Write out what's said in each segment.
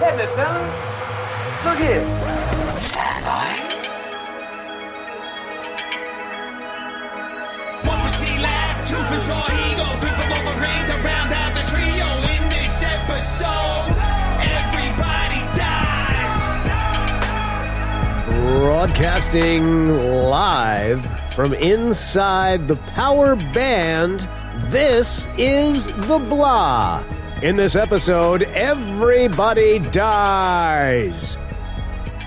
Damn it, fellas. Look here. Stand by. One for C-Lab, two for Troy Eagle, three for Wolverine to round out the trio. In this episode, everybody dies. Broadcasting live from inside the Power Band, this is The Blah. In this episode, everybody dies.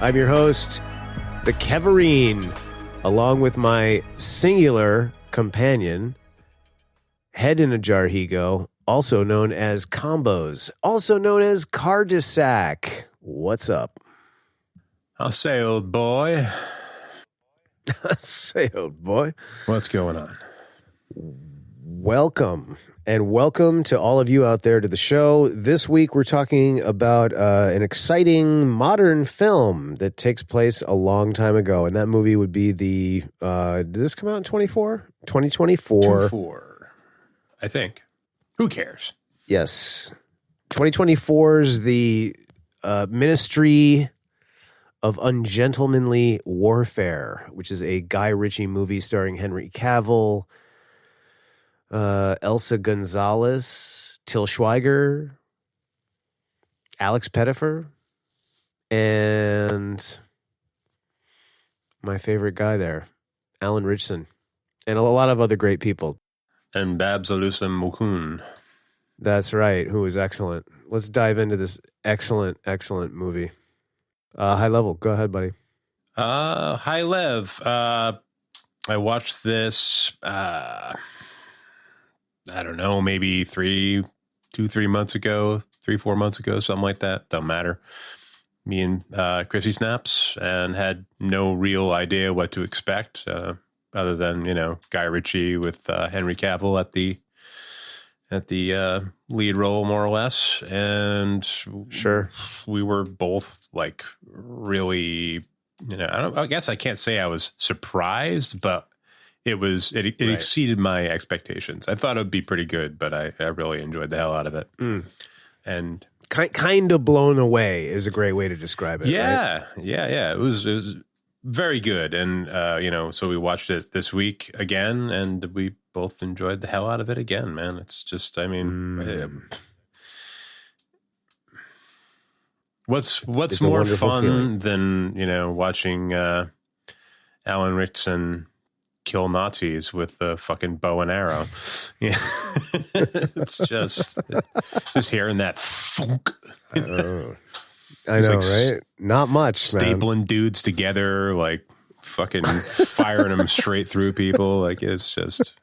I'm your host, the Keverine, along with my singular companion, Head in a Jar Higo, also known as Combos, also known as Cardisac. What's up? I'll say, old boy. Say, old boy. What's going on? Welcome, and welcome to all of you out there to the show. This week we're talking about an exciting modern film that takes place a long time ago, and that movie would be the, did this come out in 2024? 2-4, I think. Who cares? Yes. 2024's the Ministry of Ungentlemanly Warfare, which is a Guy Ritchie movie starring Henry Cavill, Elsa Gonzalez, Til Schweiger, Alex Pettyfer, and my favorite guy there, Alan Ritchson, and a lot of other great people. And Babs Alusa Mukun. That's right, who was excellent. Let's dive into this excellent movie. High level, go ahead, buddy. High Lev. I watched this, I don't know, maybe 3 months ago, 4 months ago, something like that. Don't matter. Me and Chrissy Snaps, and had no real idea what to expect, other than, Guy Ritchie with Henry Cavill at the lead role, more or less. And Sure, we were both like really, I guess I can't say I was surprised, but it Right. exceeded my expectations. I thought it would be pretty good, but I really enjoyed the hell out of it. And kind of blown away is a great way to describe it. yeah, right? yeah. It was very good. And, so we watched it this week again, and we both enjoyed the hell out of it again, man. It's just, what's it's a more wonderful fun feeling. than, watching Alan Ritchson kill Nazis with a fucking bow and arrow. Yeah. It's just hearing that thunk. I know, It's like right? Not much, man. Stapling dudes together, like fucking firing them straight through people. Like, it's just,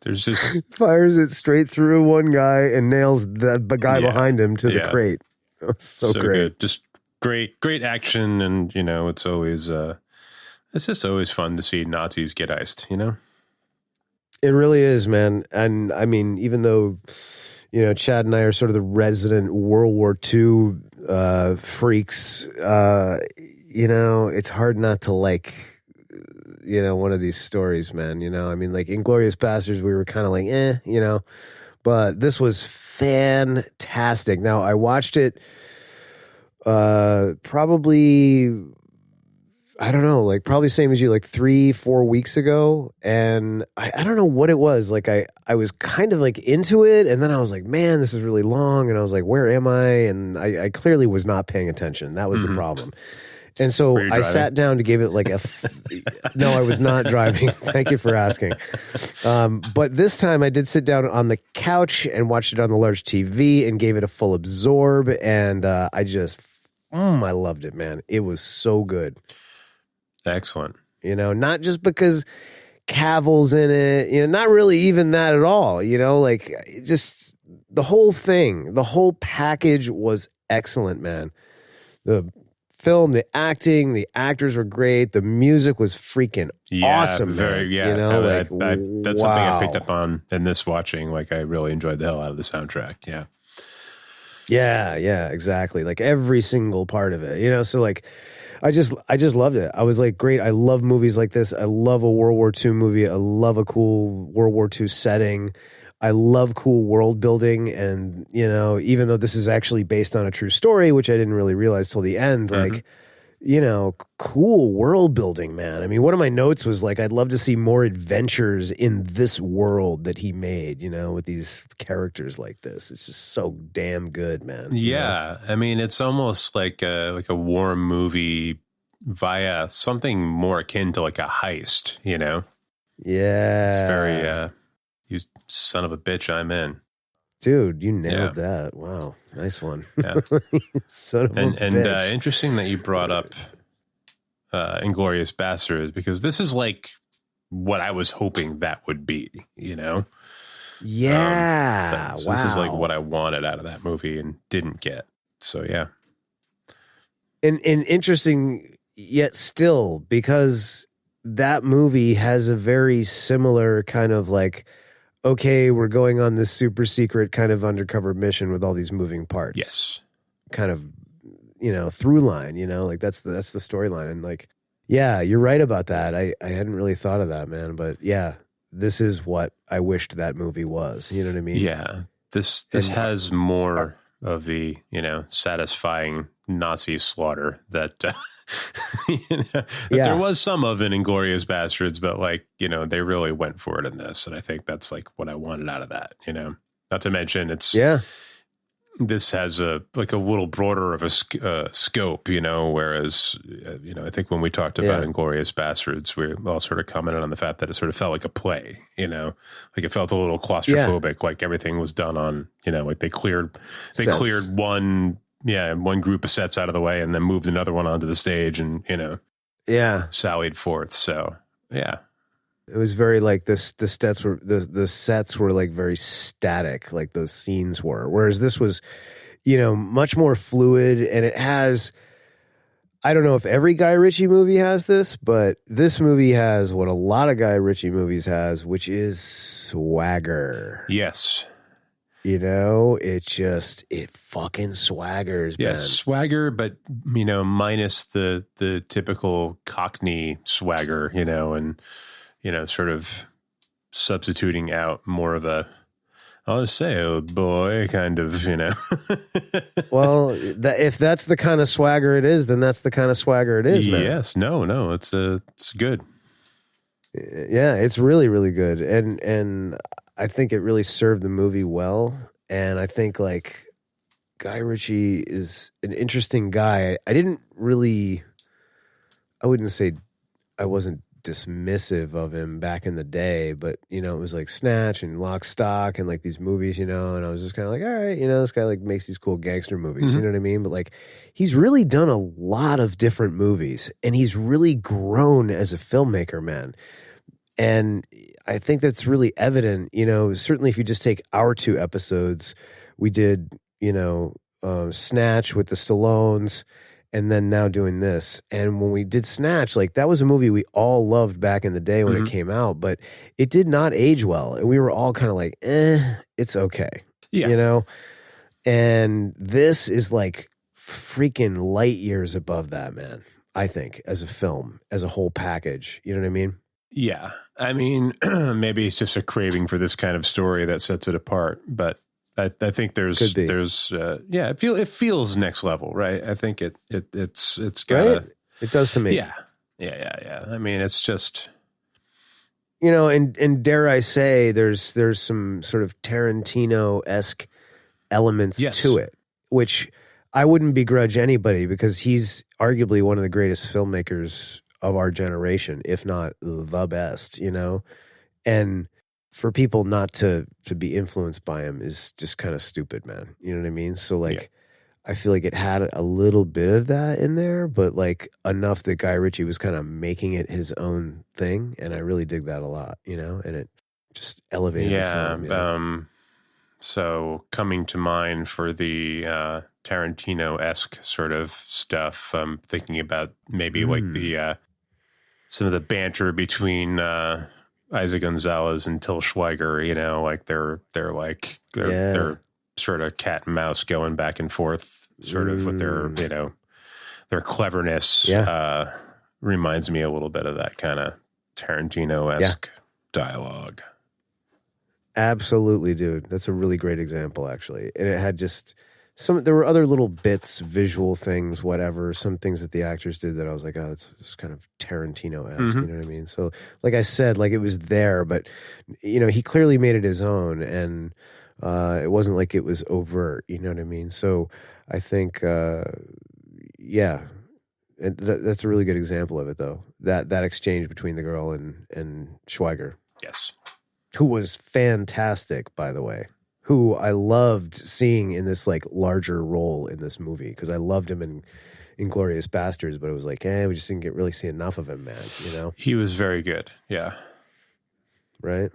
there's just, Fires it straight through one guy and nails the guy Yeah. behind him to the Yeah. crate. Oh, so great. good. Just great action. And, it's always, it's just always fun to see Nazis get iced, It really is, man. And I mean, even though, Chad and I are sort of the resident World War II freaks, it's hard not to like, one of these stories, man. I mean, like Inglourious Basterds, we were kind of like, but this was fantastic. Now, I watched it probably, I don't know, like probably same as you, like 3-4 weeks ago. And I don't know what it was. Like I was kind of like into it. And then I was like, man, this is really long. And I was like, where am I? And I clearly was not paying attention. That was the problem. And so Were you I driving? sat down to give it like no, I was not driving. Thank you for asking. But this time I did sit down on the couch and watched it on the large TV and gave it a full absorb. And I loved it, man. It was so good. Excellent. Not just because Cavill's in it, not really even that at all, like just the whole thing, the whole package was excellent, man. The film, the acting, the actors were great. The music was freaking awesome. Very, man. yeah. That's something I picked wow. up on in this watching. Like, I really enjoyed the hell out of the soundtrack. Yeah. Yeah, exactly. Like every single part of it, so like, I just loved it. I was like, great. I love movies like this. I love a World War II movie. I love a cool World War II setting. I love cool world building, and even though this is actually based on a true story, which I didn't really realize till the end, like cool world building, man. I mean, one of my notes was like, I'd love to see more adventures in this world that he made, with these characters like this. It's just so damn good, man. Yeah. I mean, it's almost like a war movie via something more akin to like a heist, Yeah. It's very, you son of a bitch, I'm in. Dude, you nailed that. Wow. Nice one. Yeah. Son of a bitch. And interesting that you brought up Inglourious Basterds, because this is like what I was hoping that would be, Yeah. Wow. This is like what I wanted out of that movie and didn't get. So, yeah. And interesting, yet still, because that movie has a very similar kind of like, okay, we're going on this super secret kind of undercover mission with all these moving parts. Yes. Kind of, through line, like that's the storyline. And like, yeah, you're right about that. I hadn't really thought of that, man. But yeah, this is what I wished that movie was. You know what I mean? Yeah. This has more of the, satisfying Nazi slaughter that, there was some of in Inglourious Basterds, but like, they really went for it in this. And I think that's like what I wanted out of that, not to mention this has a little broader of a scope, whereas, I think when we talked about Inglourious Basterds, we all sort of commented on the fact that it sort of felt like a play, like it felt a little claustrophobic, like everything was done on, like they cleared one group of sets out of the way and then moved another one onto the stage and, sallied forth. So, yeah. It was very like the sets were like very static, like those scenes were. Whereas this was, much more fluid, and it has. I don't know if every Guy Ritchie movie has this, but this movie has what a lot of Guy Ritchie movies has, which is swagger. Yes. It fucking swaggers, man. Yes, swagger, but minus the typical Cockney swagger, and sort of substituting out more of a, I'll say, oh boy, kind of, Well, if that's the kind of swagger it is, then that's the kind of swagger it is, man. Yes, no, it's good. Yeah, it's really, really good, and I think it really served the movie well. And I think like Guy Ritchie is an interesting guy. I wouldn't say I wasn't dismissive of him back in the day, but it was like Snatch and Lock, Stock and like these movies, and I was just kind of like, all right, this guy like makes these cool gangster movies, you know what I mean? But like he's really done a lot of different movies, and he's really grown as a filmmaker, man. And I think that's really evident, certainly if you just take our 2 episodes, we did, Snatch with the Stallones, and then now doing this. And when we did Snatch, like that was a movie we all loved back in the day when it came out, but it did not age well. And we were all kind of like, it's okay. Yeah. And this is like freaking light years above that, man. I think as a film, as a whole package, you know what I mean? Yeah. I mean, maybe it's just a craving for this kind of story that sets it apart, but I think it feels next level, right? I think it's got right? It does to me. Yeah. I mean, it's just, and dare I say, there's some sort of Tarantino-esque elements to it, which I wouldn't begrudge anybody, because he's arguably one of the greatest filmmakers of our generation, if not the best, and for people not to be influenced by him is just kind of stupid, man. You know what I mean? So like, I feel like it had a little bit of that in there, but like enough that Guy Ritchie was kind of making it his own thing. And I really dig that a lot, and it just elevated the film. So coming to mind for the Tarantino-esque sort of stuff, I'm thinking about maybe like the some of the banter between Isaac Gonzalez and Til Schweiger, like they're sort of cat and mouse going back and forth, sort of with their cleverness. Reminds me a little bit of that kind of Tarantino-esque dialogue. Absolutely, dude. That's a really great example, actually. And it had just there were other little bits, visual things, whatever, some things that the actors did that I was like, oh, it's kind of Tarantino-esque, you know what I mean? So, like I said, like it was there, but, he clearly made it his own, and it wasn't like it was overt, you know what I mean? So I think, yeah, and that's a really good example of it, though. That exchange between the girl and Schweiger. Yes. Who was fantastic, by the way, who I loved seeing in this like larger role in this movie, because I loved him in Inglourious Bastards, but it was like, we just didn't really see enough of him, man, He was very good. Yeah. Right?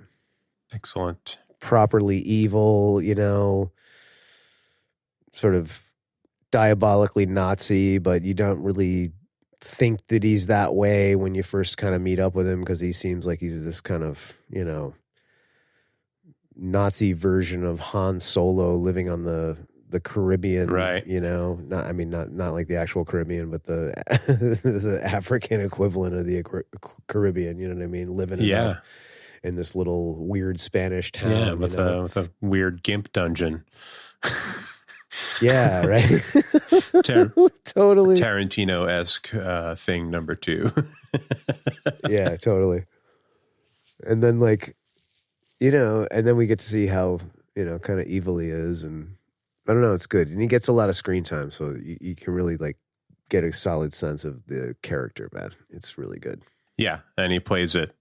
Excellent. Properly evil, sort of diabolically Nazi, but you don't really think that he's that way when you first kind of meet up with him, because he seems like he's this kind of, Nazi version of Han Solo living on the Caribbean, right? Not like the actual Caribbean, but the the African equivalent of the Caribbean. You know what I mean? Living in this little weird Spanish town, with a weird gimp dungeon. Yeah, right. Totally Tarantino-esque thing number 2. Yeah, totally. And then and then we get to see how, kind of evil he is. And I don't know, it's good. And he gets a lot of screen time, so you can really get a solid sense of the character, man. It's really good. Yeah, and he plays it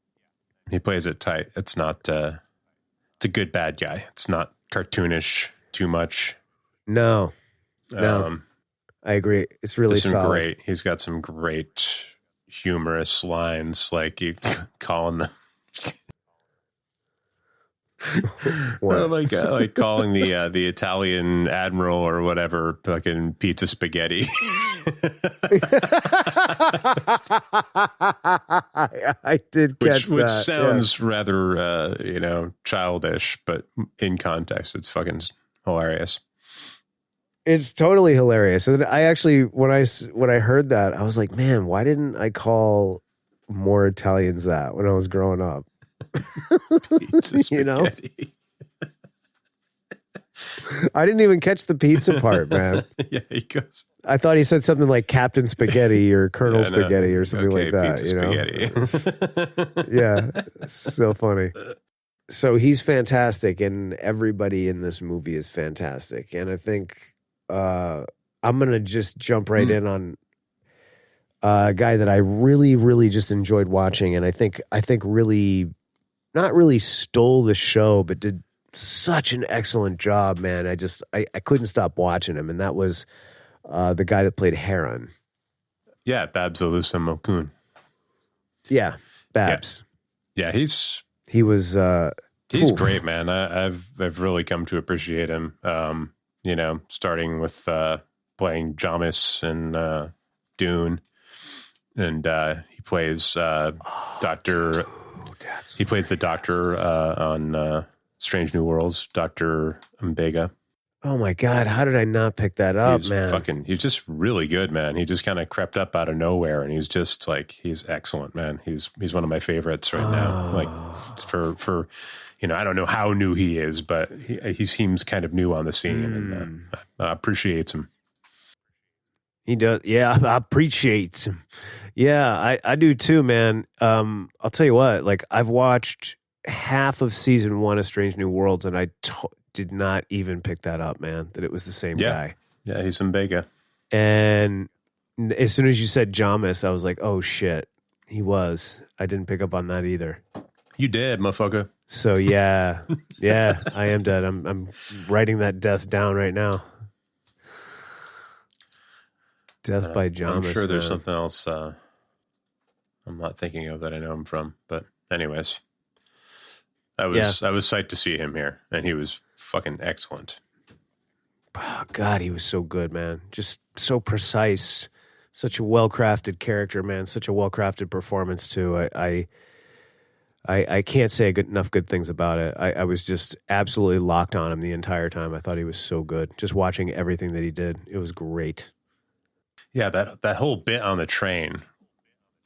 tight. It's not, it's a good bad guy. It's not cartoonish too much. No. I agree. It's really solid. He's got some great humorous lines, like he calling the... Oh my god! Like calling the Italian admiral or whatever fucking pizza spaghetti. I did catch which that. Sounds rather childish, but in context, it's fucking hilarious. It's totally hilarious. And I actually, when I heard that, I was like, man, why didn't I call more Italians that when I was growing up? Pizza spaghetti. I didn't even catch the pizza part, man. Yeah, he goes. I thought he said something like Captain Spaghetti or Colonel Spaghetti or something like that. Spaghetti. Yeah, it's so funny. So he's fantastic, and everybody in this movie is fantastic. And I think I'm gonna just jump right in on a guy that I really, really just enjoyed watching, and I think really, not really stole the show, but did such an excellent job, man. I couldn't stop watching him, and that was the guy that played Heron. Yeah, Babs Olusegun. Yeah, Babs. Yeah, he's great, man. I've really come to appreciate him. Starting with playing Jamis in Dune, and he plays Doctor. He plays the Doctor on Strange New Worlds, Dr. Mbega. Oh my God, how did I not pick that up, man? He's just really good, man. He just kind of crept up out of nowhere, and he's just he's excellent, man. He's one of my favorites right now. Like for I don't know how new he is, but he seems kind of new on the scene, and appreciates him. He does. Yeah, I appreciate him. Yeah, I do too, man. I'll tell you what, I've watched half of season 1 of Strange New Worlds, and I did not even pick that up, man, that it was the same guy. Yeah, he's Mbega. And as soon as you said Jamis, I was like, oh shit, he was. I didn't pick up on that either. You did, motherfucker. So yeah, I am dead. I'm writing that death down right now. Death by Jamis. I'm sure there's something else I'm not thinking of that I know him from, but anyways. I was psyched to see him here, and he was fucking excellent. Oh, God, he was so good, man. Just so precise. Such a well-crafted character, man. Such a well-crafted performance, too. I can't say enough good things about it. I was just absolutely locked on him the entire time. I thought he was so good. Just watching everything that he did, it was great. Yeah, that whole bit on the train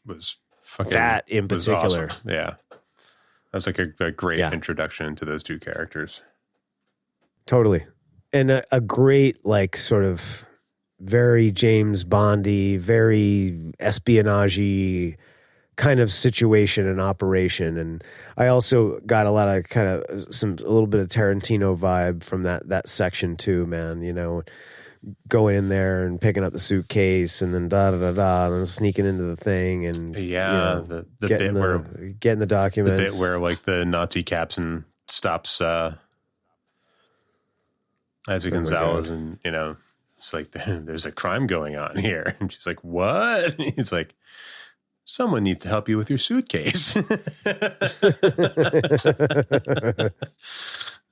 was fucking... That in particular. Awesome. Yeah. That was like a great introduction to those two characters. Totally. And a great, like, sort of very James Bondy, very espionage-y kind of situation and operation. And I also got a lot of kind of a little bit of Tarantino vibe from that section too, man. You know, going in there and picking up the suitcase and then and then sneaking into the thing and the bit where getting the documents. The bit where like the Nazi captain stops Isaac Gonzalez and it's like there's a crime going on here, and she's like, "What?" And he's like, "Someone needs to help you with your suitcase." And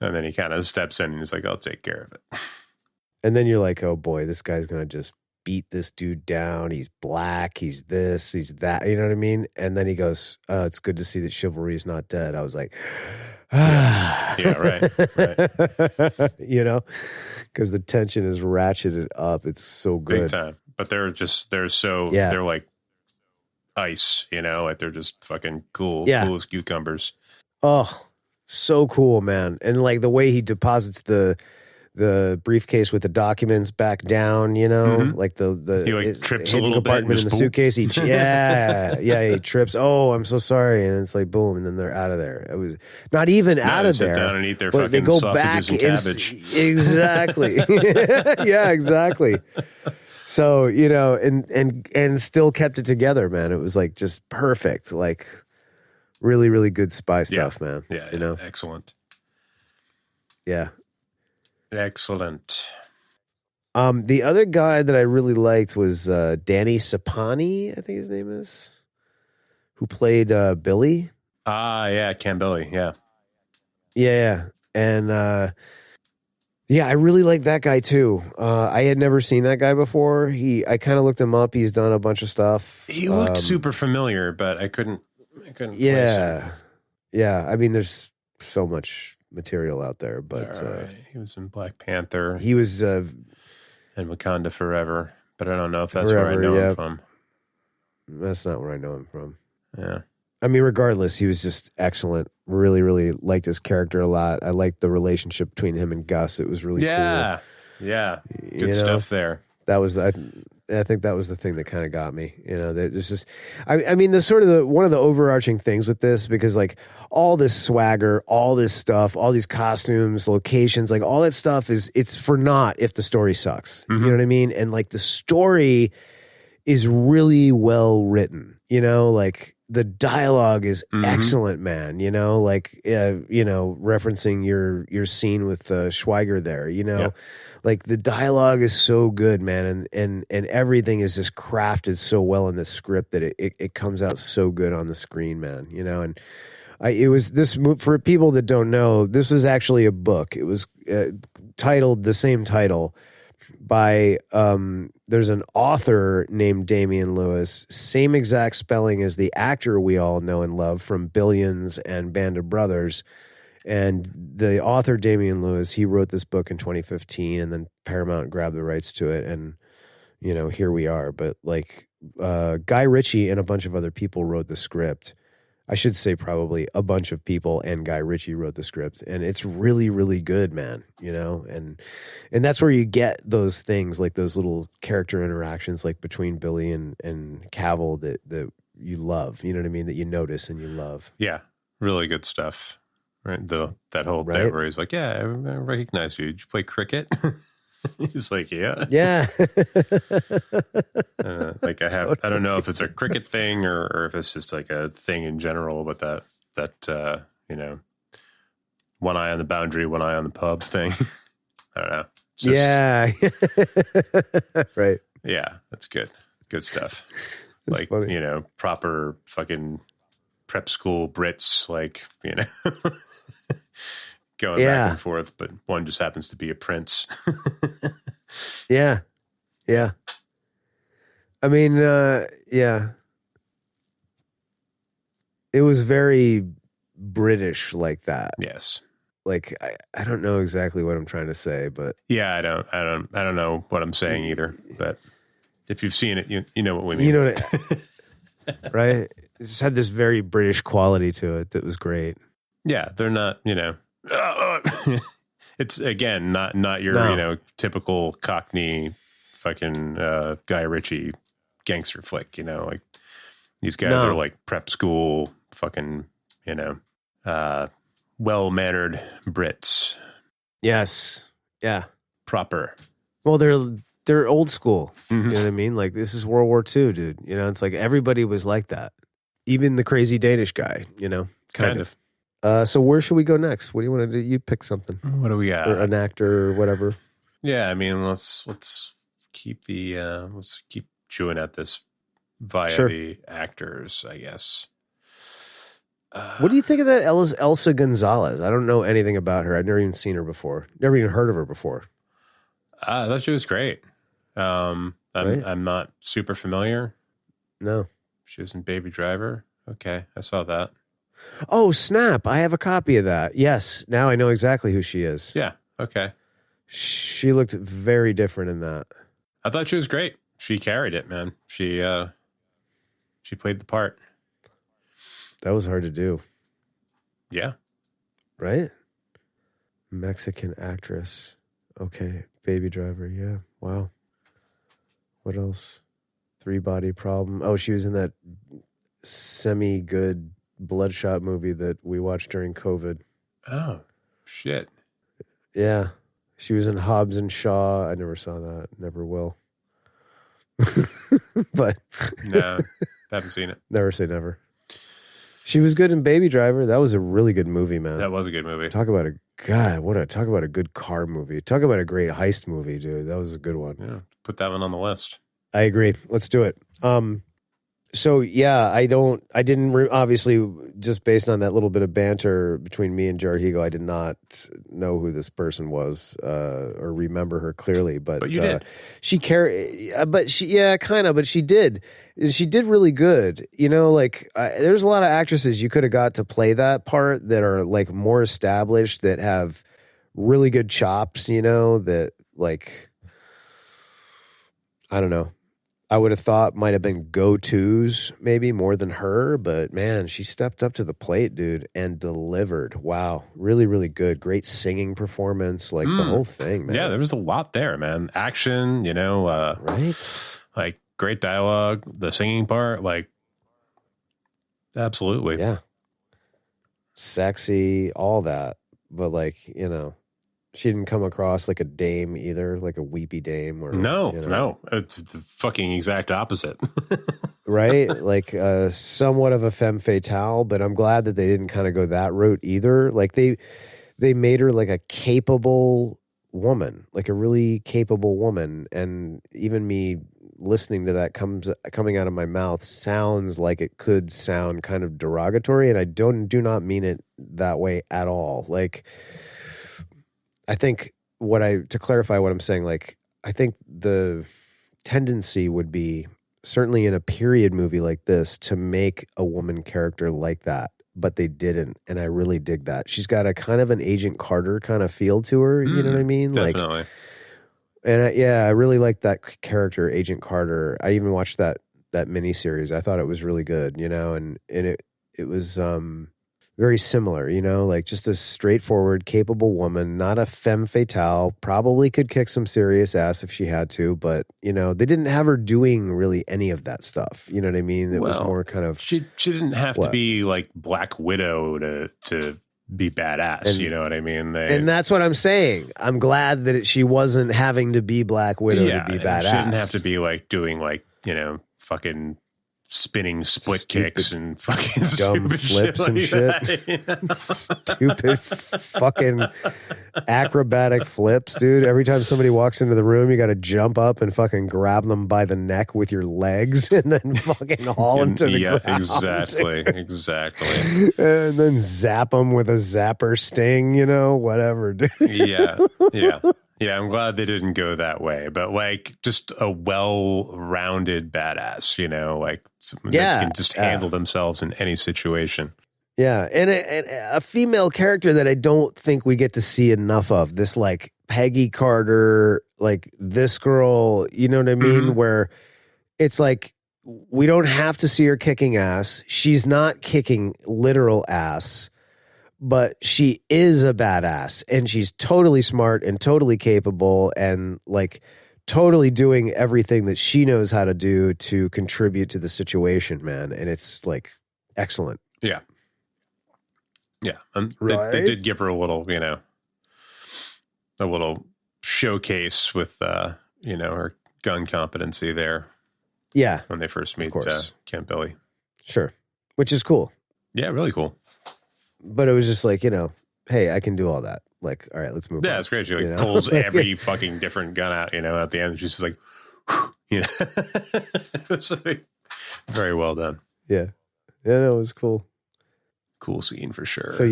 then he kind of steps in and he's like, "I'll take care of it." And then you're like, "Oh boy, this guy's gonna just beat this dude down. He's black. He's this. He's that." You know what I mean? And then he goes, "It's good to see that chivalry is not dead." I was like, yeah, right. You know, because the tension is ratcheted up. It's so good, big time. But they're like ice, like they're just fucking cool as cucumbers. Oh, so cool, man. And like the way he deposits the briefcase with the documents back down, like the he like trips a hidden little compartment bit in the suitcase. He he trips. Oh, I'm so sorry, and it's like boom, and then they're out of there. It was not even out of there. Sit down and eat their but they fucking go back sausages and cabbage. Exactly. Yeah, exactly. So and still kept it together, man. It was like just perfect, like really, really good spy stuff, man. Yeah, excellent. Yeah. Excellent. The other guy that I really liked was Danny Sapani, I think his name is, who played Billy. Yeah, Cam Billy, yeah. Yeah, and I really like that guy too. I had never seen that guy before. I kind of looked him up. He's done a bunch of stuff. He looked super familiar, but I couldn't place him. Yeah. I mean, there's so much material out there, but he was in Black Panther. He was and Wakanda Forever, but I don't know if that's where I know him from. That's not where I know him from. Yeah. I mean, regardless, he was just excellent. Really, really liked his character a lot. I liked the relationship between him and Gus. It was really cool. Yeah. Good stuff there. That was I think that was the thing that kind of got me. There's just, I mean, the sort of one of the overarching things with this, because like all this swagger, all this stuff, all these costumes, locations, like all that stuff it's for naught if the story sucks. Mm-hmm. You know what I mean? And like the story is really well written. Like the dialogue is excellent, man. Referencing your scene with Schweiger there. Like the dialogue is so good, man, and everything is just crafted so well in the script that it comes out so good on the screen, man. And it was this, for people that don't know, this was actually a book. It was titled the same title by there's an author named Damian Lewis, same exact spelling as the actor we all know and love from Billions and Band of Brothers. And the author, Damian Lewis, he wrote this book in 2015, and then Paramount grabbed the rights to it, and here we are. But like Guy Ritchie and a bunch of other people wrote the script. I should say probably a bunch of people and Guy Ritchie wrote the script, and it's really, really good, man. And that's where you get those things, like those little character interactions, like between Billy and Cavill that you love. You know what I mean? That you notice and you love. Yeah, really good stuff. Right, that whole bit where he's like, "Yeah, I recognize you. Did you play cricket?" He's like, "Yeah." Like I don't know if it's a cricket thing or if it's just like a thing in general, but that one eye on the boundary, one eye on the pub thing. I don't know. Right. Yeah, that's good. Good stuff. That's like funny. Proper fucking prep school Brits, like going back and forth, but one just happens to be a prince. Yeah. I mean, yeah. It was very British like that. Yes. Like I don't know exactly what I'm trying to say, but yeah, I don't know what I'm saying either. But if you've seen it, you know what we mean. You know what right? It just had this very British quality to it that was great. Yeah, they're not, it's again not your No. typical Cockney fucking Guy Ritchie gangster flick. Like these guys No. are like prep school fucking well mannered Brits, Yes. Yeah. proper. Well, they're old school. Mhm. You know what I mean? Like, this is World War II, dude. It's like everybody was like that. Even the crazy Danish guy, kind of. So where should we go next? What do you want to do? You pick something. What do we got? Or an actor or whatever. Yeah, I mean, let's keep let's keep chewing at this via Sure. the actors, I guess. What do you think of that Elsa Gonzalez? I don't know anything about her. I've never even seen her before. Never even heard of her before. I thought she was great. Right? I'm not super familiar. No. She was in Baby Driver. Okay, I saw that. Oh, snap. I have a copy of that. Yes. Now I know exactly who she is. Yeah, okay. She looked very different in that. I thought she was great. She carried it, man. She played the part. That was hard to do. Yeah. Right? Mexican actress. Okay. Baby Driver. Yeah. Wow. What else? Three Body Problem. Oh, she was in that semi-good Bloodshot movie that we watched during COVID. Oh, shit. Yeah. She was in Hobbs and Shaw. I never saw that. Never will. But No, haven't seen it. never say never. She was good in Baby Driver. That was a really good movie, man. That was a good movie. Talk about a good car movie. Talk about a great heist movie, dude. That was a good one. Yeah, put that one on the list. I agree. Let's do it. So yeah, obviously, just based on that little bit of banter between me and Jarhigo, I did not know who this person was or remember her clearly. But you did. She carried, but she did. She did really good. There's a lot of actresses you could have got to play that part that are like more established, that have really good chops. That like, I don't know. I would have thought might have been go-tos maybe more than her, but man, she stepped up to the plate, dude, and delivered. Wow. Really, really good. Great singing performance, like the whole thing, man. Yeah, there was a lot there, man. Action, right? Like great dialogue, the singing part, like absolutely. Yeah. Sexy, all that. But she didn't come across like a dame either, like a weepy dame or No. It's the fucking exact opposite. Right? Like somewhat of a femme fatale, but I'm glad that they didn't kind of go that route either. Like they made her like a capable woman, like a really capable woman. And even me listening to that coming out of my mouth sounds like it could sound kind of derogatory. And I do not mean it that way at all. Like, I think to clarify what I'm saying, like, I think the tendency would be, certainly in a period movie like this, to make a woman character like that, but they didn't. And I really dig that. She's got a kind of an Agent Carter kind of feel to her. You know what I mean? Definitely. I really like that character, Agent Carter. I even watched that miniseries. I thought it was really good, and it was, very similar, like just a straightforward, capable woman, not a femme fatale, probably could kick some serious ass if she had to, but, they didn't have her doing really any of that stuff. You know what I mean? It was more kind of... She didn't have to be like Black Widow to be badass, you know what I mean? And that's what I'm saying. I'm glad that she wasn't having to be Black Widow to be badass. She didn't have to be like doing like, fucking spinning split kicks and fucking dumb flips and shit. Stupid fucking acrobatic flips, dude. Every time somebody walks into the room, you got to jump up and fucking grab them by the neck with your legs and then fucking haul them to the ground. Exactly. And then zap them with a zapper sting, whatever, dude. Yeah, I'm glad they didn't go that way, but like just a well-rounded badass, like someone that can just handle themselves in any situation. Yeah, and a female character that I don't think we get to see enough of. This like Peggy Carter, like this girl, you know what I mean? Mm-hmm. Where it's like we don't have to see her kicking ass. She's not kicking literal ass. but she is a badass, and she's totally smart and totally capable, and like totally doing everything that she knows how to do to contribute to the situation, man. And it's like excellent. Yeah. Yeah. Right? They did give her a little, a little showcase with, her gun competency there. Yeah. When they first meet Camp Billy. Sure. Which is cool. Yeah, really cool. But it was just like, hey, I can do all that. Like, all right, let's move on. Yeah, it's great. She pulls every fucking different gun out, at the end. She's just like, it was like, very well done. Yeah. Yeah, no, it was cool. Cool scene for sure. So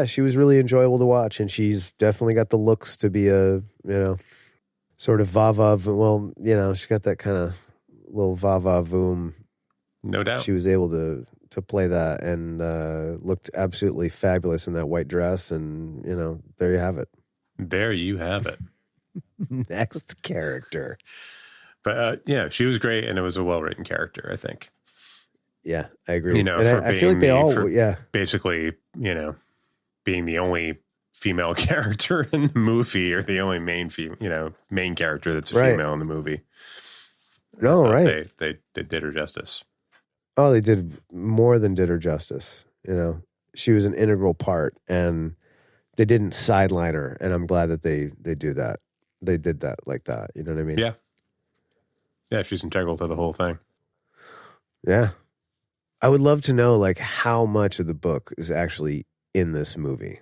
she was really enjoyable to watch, and she's definitely got the looks to be a, sort of va-va. Well, she's got that kind of little va-va-voom. No doubt. She was able to play that and looked absolutely fabulous in that white dress, and there you have it. There you have it. Next character. But she was great, and it was a well-written character, I think. Yeah, I agree. And I feel like they all, basically, being the only female character in the movie, or the only main character that's a female in the movie. No, right. They did her justice. Oh, they did more than did her justice. She was an integral part, and they didn't sideline her. And I'm glad that they do that. They did that like that. You know what I mean? Yeah. Yeah, she's integral to the whole thing. Yeah. I would love to know, like, how much of the book is actually in this movie,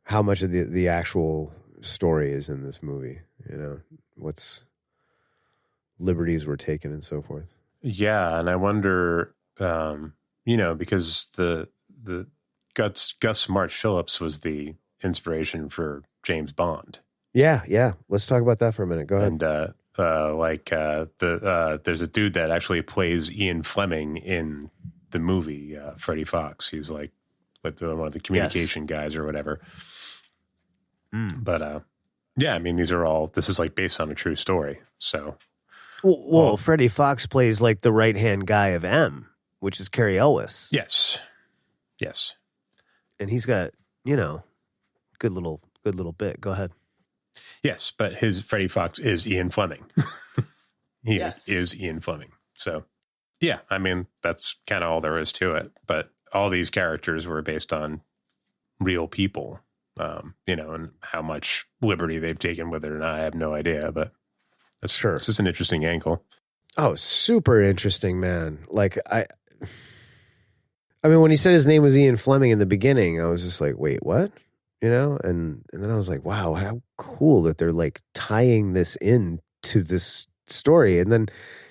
How much of the actual story is in this movie, What's liberties were taken and so forth. Yeah, and I wonder, because the Gus March Phillips was the inspiration for James Bond. Yeah. Let's talk about that for a minute. Go ahead. And there's a dude that actually plays Ian Fleming in the movie, Freddie Fox. He's like one of the communication guys or whatever. But this is like based on a true story. So, well, Freddie Fox plays like the right hand guy of M, which is Cary Elwes. Yes, and he's got good little bit. Go ahead. Yes, but his Freddie Fox is Ian Fleming. He is Ian Fleming. So, yeah, that's kind of all there is to it. But all these characters were based on real people, and how much liberty they've taken with it or not, I have no idea. But that's sure. It's just an interesting angle. Oh, super interesting, man. Like, when he said his name was Ian Fleming in the beginning, I was just like, wait, what? And then I was like, wow, how cool that they're like tying this in to this story. And then,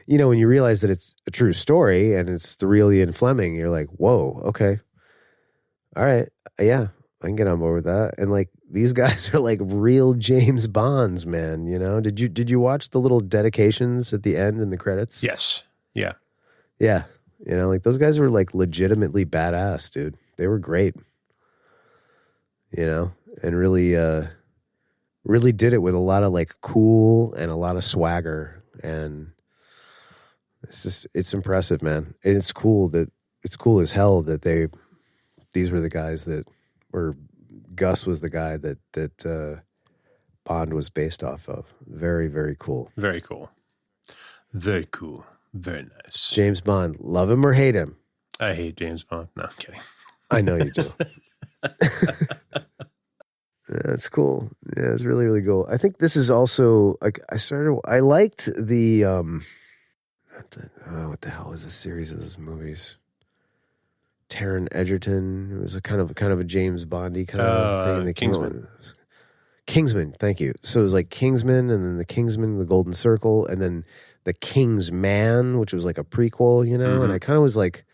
when you realize that it's a true story and it's the real Ian Fleming, you're like, whoa, okay. All right. Yeah, I can get on board with that. And like, these guys are like real James Bonds, man. Did you watch the little dedications at the end in the credits? Yes. Yeah. Yeah. Like those guys were like legitimately badass, dude. They were great. And really, really did it with a lot of like cool and a lot of swagger. And it's impressive, man. And it's cool as hell that these were the guys Gus was the guy that Bond was based off of. Very, very cool. Very cool. Very cool. Very nice. James Bond, love him or hate him? I hate James Bond. No, I'm kidding. I know you do. That's cool. Yeah, it's really, really cool. I think this is also like I liked the what the hell was the series of those movies? Taron Egerton. It was a kind of a James Bondy kind of thing. They Kingsman. Kingsman, thank you. So it was like Kingsman, and then the Kingsman, the Golden Circle, and then the King's Man, which was like a prequel, And I kind of was like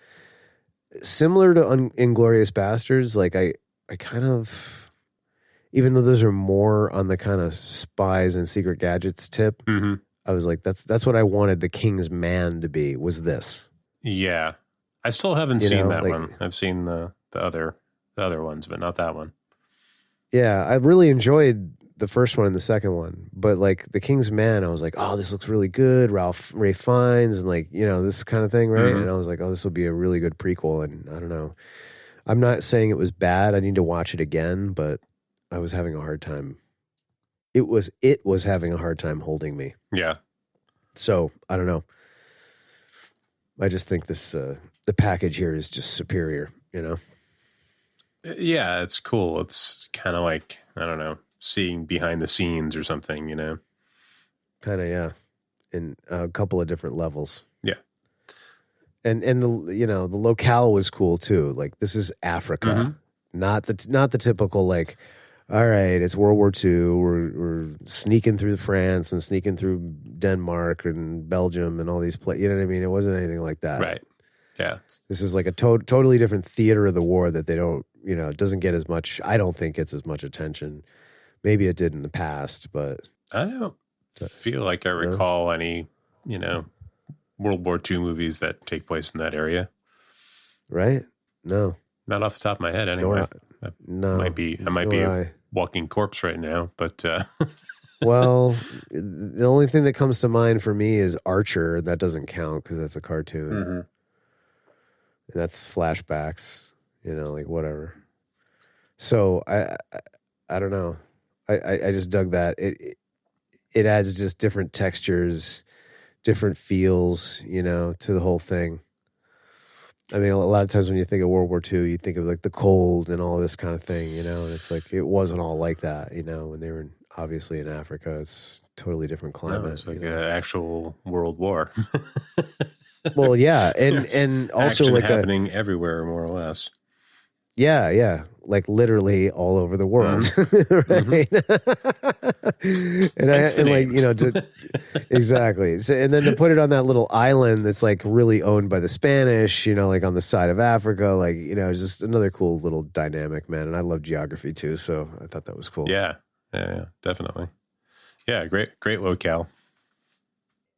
similar to Inglourious Bastards. Like I kind of. Even though those are more on the kind of spies and secret gadgets tip, I was like, that's what I wanted the King's Man to be, was this. Yeah. I still haven't seen that one. I've seen the other ones, but not that one. Yeah, I really enjoyed the first one and the second one. But like the King's Man, I was like, oh, this looks really good. Ray Fiennes and like, this kind of thing, right? And I was like, oh, this will be a really good prequel. And I don't know. I'm not saying it was bad. I need to watch it again, but I was having a hard time. It was having a hard time holding me. Yeah. So I don't know. I just think this the package here is just superior. You know. Yeah, it's cool. It's kind of like, I don't know, seeing behind the scenes or something, you know? Kind of, yeah. In a couple of different levels. Yeah. And the, you know, the locale was cool too. Like, this is Africa. Not the typical, like, all right, it's World War II. We're sneaking through France and sneaking through Denmark and Belgium and all these places. You know what I mean? It wasn't anything like that. Right. Yeah. This is like a totally different theater of the war that they don't, you know, it doesn't get as much, I don't think gets as much attention. Maybe it did in the past, but. I don't feel like I recall any, you know, World War II movies that take place in that area. Right? No. Not off the top of my head, anyway. No. I might be a walking corpse right now, but. Well, the only thing that comes to mind for me is Archer. That doesn't count because that's a cartoon. Mm-hmm. And that's flashbacks, you know, like whatever. So I don't know. I just dug that. It adds just different textures, different feels, you know, to the whole thing. I mean, a lot of times when you think of World War II, you think of like the cold and all this kind of thing, you know, and it's like, it wasn't all like that, you know, when they were obviously in Africa. It's totally different climate. No, it's like an actual world war. Well, yeah. And also action like happening everywhere, more or less. Yeah. Like literally all over the world. Right. And like, you know, exactly. So, and then to put it on that little island that's like really owned by the Spanish, you know, like on the side of Africa, like, you know, just another cool little dynamic, man. And I love geography too. So I thought that was cool. Yeah, definitely. Yeah. Great locale.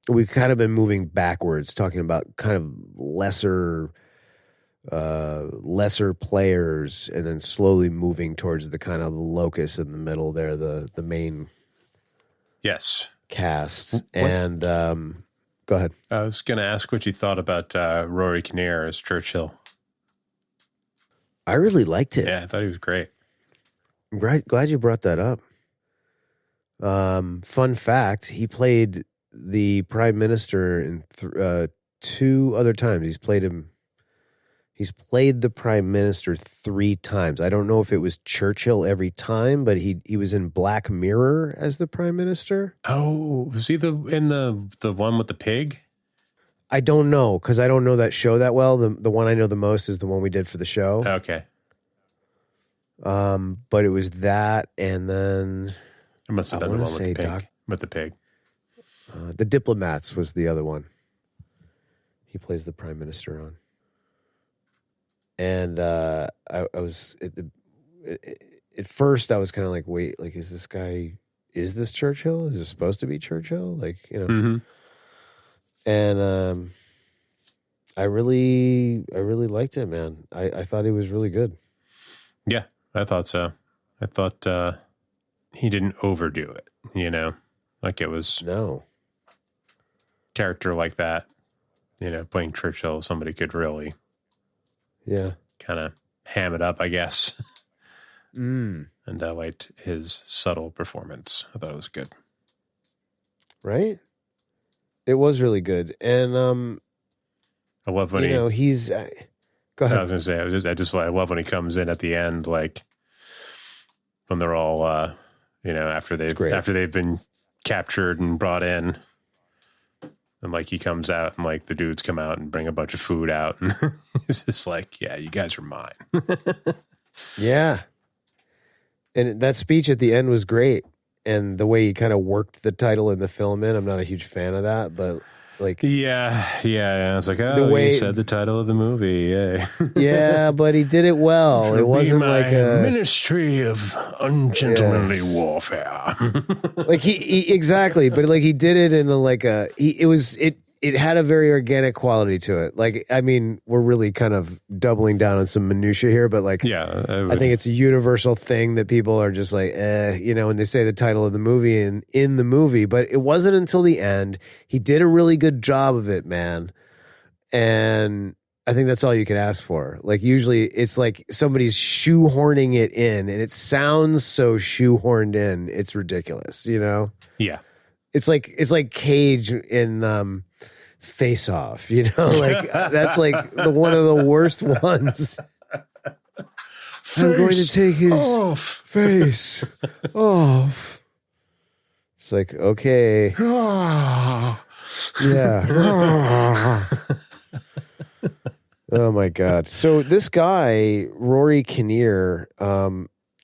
We've kind of been moving backwards, talking about kind of lesser players, and then slowly moving towards the kind of locus in the middle there, the main cast. And go ahead. I was going to ask what you thought about Rory Kinnear as Churchill. I really liked it. Yeah, I thought he was great. I'm glad you brought that up. Fun fact, he played the prime minister in 2 other times. He's played the prime minister 3 times. I don't know if it was Churchill every time, but he was in Black Mirror as the prime minister. Oh, was he in the one with the pig? I don't know, because I don't know that show that well. The one I know the most is the one we did for the show. Okay. But it was that, and then it must have been the one with the pig. The Diplomats was the other one. He plays the prime minister on. And I was at first I was kind of like, wait, like, is this Churchill? Is this supposed to be Churchill? Like, you know. Mm-hmm. And I really liked it, man. I thought he was really good. Yeah, I thought so. I thought he didn't overdo it, you know, like it was character like that, you know, playing Churchill. Somebody could really, kind of ham it up, I guess. And I liked his subtle performance. I thought it was good. Right? It was really good, and I love when he's. Go ahead. I was going to say, I love when he comes in at the end, like when they're all, you know, after they've been captured and brought in, and like he comes out and like the dudes come out and bring a bunch of food out, and it's just like, yeah, you guys are mine. Yeah, and that speech at the end was great, and the way he kind of worked the title in the film in, I'm not a huge fan of that, but. Like yeah. It's like, oh, the way, you said the title of the movie, yeah. Yeah, but he did it well. It wasn't like a Ministry of Ungentlemanly Warfare. Like he exactly, but like he did it in it had a very organic quality to it. Like, I mean, we're really kind of doubling down on some minutia here, but like, yeah, I think it's a universal thing that people are just like, you know, when they say the title of the movie and in the movie, but it wasn't until the end. He did a really good job of it, man. And I think that's all you can ask for. Like usually it's like somebody's shoehorning it in and it sounds so shoehorned in. It's ridiculous, you know? Yeah. It's like Cage in Face Off, you know? Like that's like one of the worst ones. I'm going to take his face off. It's like, okay. Yeah. Oh my God. So this guy, Rory Kinnear,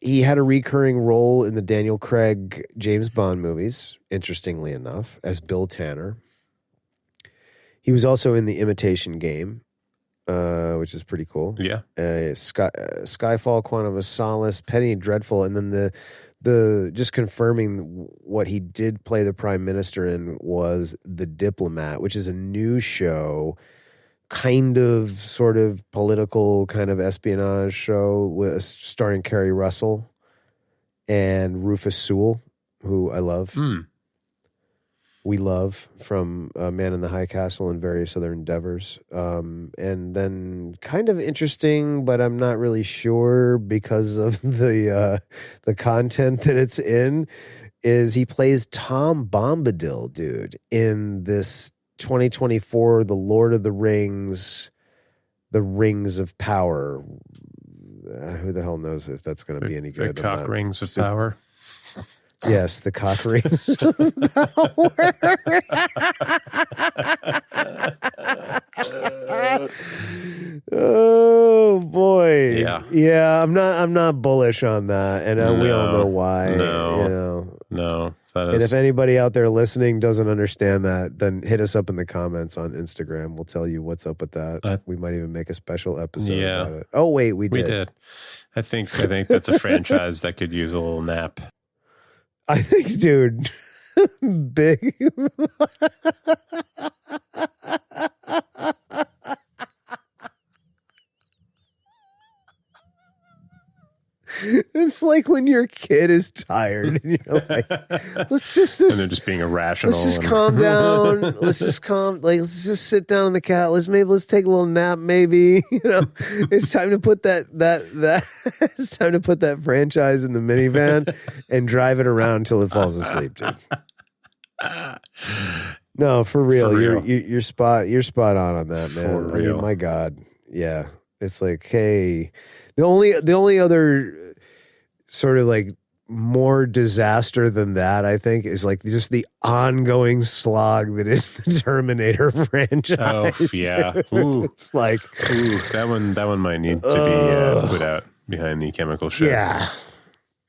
he had a recurring role in the Daniel Craig James Bond movies, interestingly enough, as Bill Tanner. He was also in The Imitation Game, which is pretty cool. Yeah. Skyfall, Quantum of Solace, Penny Dreadful, and then the just confirming what he did play the prime minister in was The Diplomat, which is a new show, kind of sort of political kind of espionage show with starring Kerry Russell and Rufus Sewell, who I love. We love from Man in the High Castle and various other endeavors. And then kind of interesting, but I'm not really sure because of the content that it's in, is he plays Tom Bombadil, dude, in this 2024 The Lord of the Rings, The Rings of Power. Who the hell knows if that's going to be any good? The cock rings of power. Yes, the cock rings of power. Oh boy. Yeah. I'm not bullish on that, and we all know why. No. And if anybody out there listening doesn't understand that, then hit us up in the comments on Instagram. We'll tell you what's up with that. We might even make a special episode about it. Oh wait, we did. I think that's a franchise that could use a little nap. I think, dude, big. It's like when your kid is tired and you're like, let's just and they're just being irrational. Let's just calm down. Let's just sit down on the couch. Let's take a little nap, maybe. You know, it's time to put that it's time to put that franchise in the minivan and drive it around until it falls asleep, dude. No, for real. You're spot on that, man. I mean, my God. Yeah. It's like, hey, the only other sort of like more disaster than that, I think, is like just the ongoing slog that is the Terminator franchise. Oh yeah, it's like that one might need to be put out behind the chemical shed.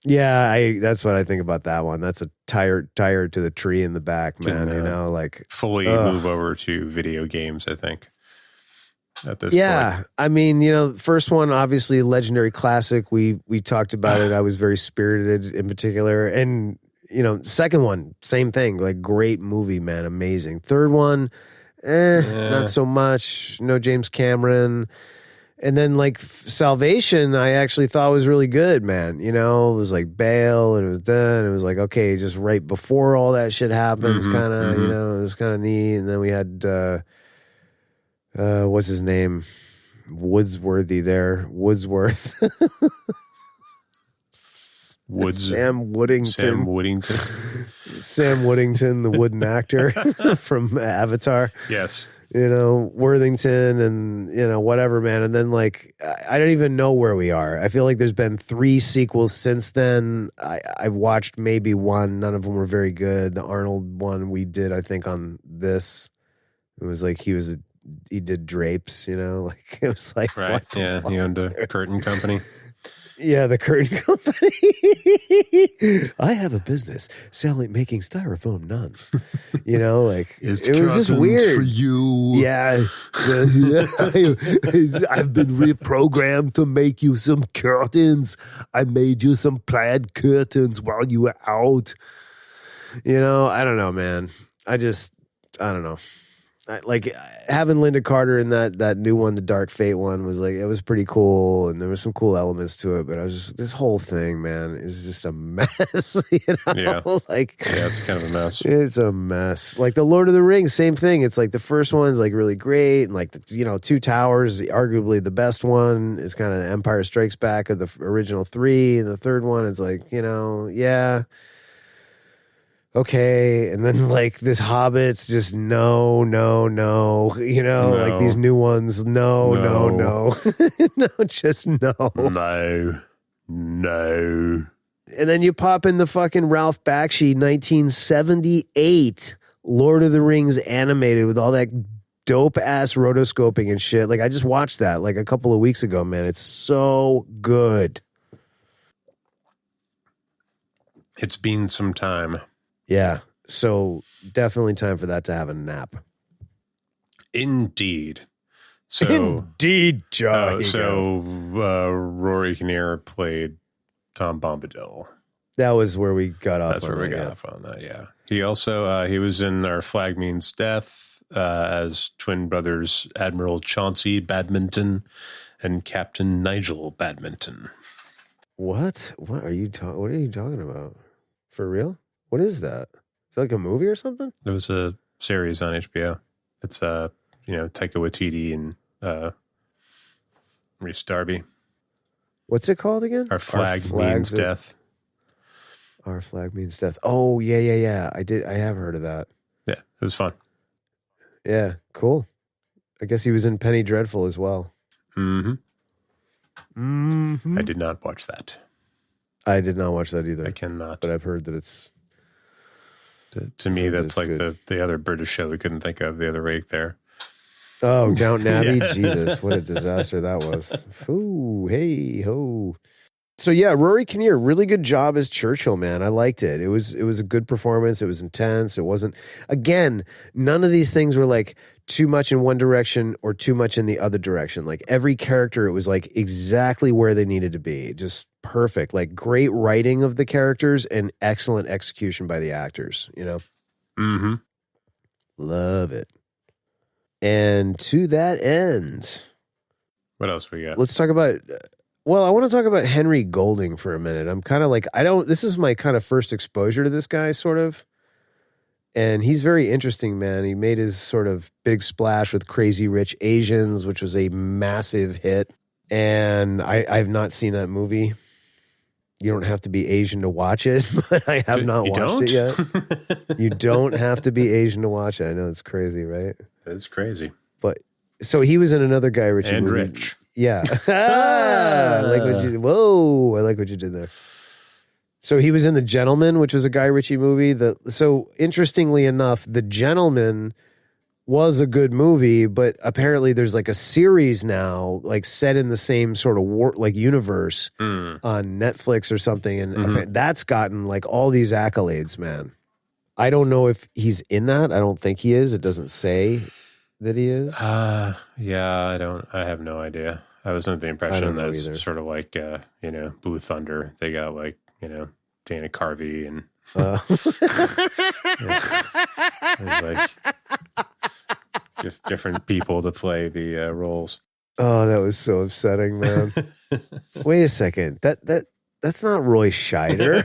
Yeah. That's what I think about that one. That's a tire to the tree in the back, man. You know, like fully move over to video games, I think. At this point. I mean, you know, first one, obviously legendary classic. We talked about it. I was very spirited in particular. And, you know, second one, same thing, like great movie, man. Amazing. Third one, not so much. No James Cameron. And then like Salvation, I actually thought was really good, man. You know, it was like Bale and it was done. It was like, okay, just right before all that shit happens, kind of, you know, it was kind of neat. And then we had, what's his name? Woodsworth. Sam Woodington, the wooden actor from Avatar. Yes. You know, Worthington and, you know, whatever, man. And then, like, I don't even know where we are. I feel like there's been 3 sequels since then. I've watched maybe one. None of them were very good. The Arnold one we did, I think, on this. It was like he did drapes, you know, like it was like, right. Yeah. He owned a curtain company. Yeah, the curtain company. I have a business making styrofoam nuns. You know, like it was just weird for you. Yeah, I've been reprogrammed to make you some curtains. I made you some plaid curtains while you were out. You know, I don't know, man. I don't know. like having Linda Carter in that new one, the Dark Fate one, was like, it was pretty cool, and there was some cool elements to it. But I was just, this whole thing, man, is just a mess. You know, Yeah. like it's kind of a mess. It's a mess. Like the Lord of the Rings, same thing. It's like the first one's like really great, and like Two Towers, arguably the best one. It's kind of Empire Strikes Back of the original three, and the third one is like yeah. Okay, and then like this Hobbit's just no, like these new ones, no, no, just no. No. And then you pop in the fucking Ralph Bakshi 1978 Lord of the Rings animated with all that dope ass rotoscoping and shit. Like I just watched that like a couple of weeks ago, man. It's so good. It's been some time. Yeah. So definitely time for that to have a nap. Indeed. So Indeed, Joe. Rory Kinnear played Tom Bombadil. That was where we got off. That's where we got off on that. Yeah. He also he was in Our Flag Means Death as twin brothers Admiral Chauncey Badminton and Captain Nigel Badminton. What? What are you talking about? For real? What is that? Is it like a movie or something? It was a series on HBO. It's Taika Waititi and Rhys Darby. What's it called again? Our Flag Means Death. Our Flag Means Death. Oh, yeah. I have heard of that. Yeah, it was fun. Yeah, cool. I guess he was in Penny Dreadful as well. Mm-hmm. Mm-hmm. I did not watch that. I did not watch that either. I cannot. But I've heard that it's... To me, that's like the other British show we couldn't think of the other week there. Oh, Downton Abbey? Yeah. Jesus, what a disaster that was. Ooh, hey, ho. So yeah, Rory Kinnear, really good job as Churchill, man. I liked it. It was a good performance. It was intense. It wasn't, again, none of these things were like too much in one direction or too much in the other direction. Like every character, it was like exactly where they needed to be. Just perfect. Like great writing of the characters and excellent execution by the actors, Mm-hmm. Love it. And to that end, what else we got? Let's talk about... Well, I want to talk about Henry Golding for a minute. I'm kind of like, this is my kind of first exposure to this guy, sort of. And he's very interesting, man. He made his sort of big splash with Crazy Rich Asians, which was a massive hit. And I've not seen that movie. You don't have to be Asian to watch it, but I have not watched it yet. You don't have to be Asian to watch it. I know it's crazy, right? It's crazy. But so he was in another Guy Ritchie and movie. Rich. Yeah. I like what you did. Whoa. I like what you did there. So he was in The Gentleman, which was a Guy Ritchie movie. So interestingly enough, The Gentleman was a good movie, but apparently there's like a series now, like set in the same sort of universe on Netflix or something. And that's gotten like all these accolades, man. I don't know if he's in that. I don't think he is. It doesn't say that he is. Yeah, I have no idea. I was under the impression that's sort of like, Blue Thunder. They got like, Dana Carvey and there's like different people to play the roles. Oh, that was so upsetting, man. Wait a second. That's not Roy Scheider.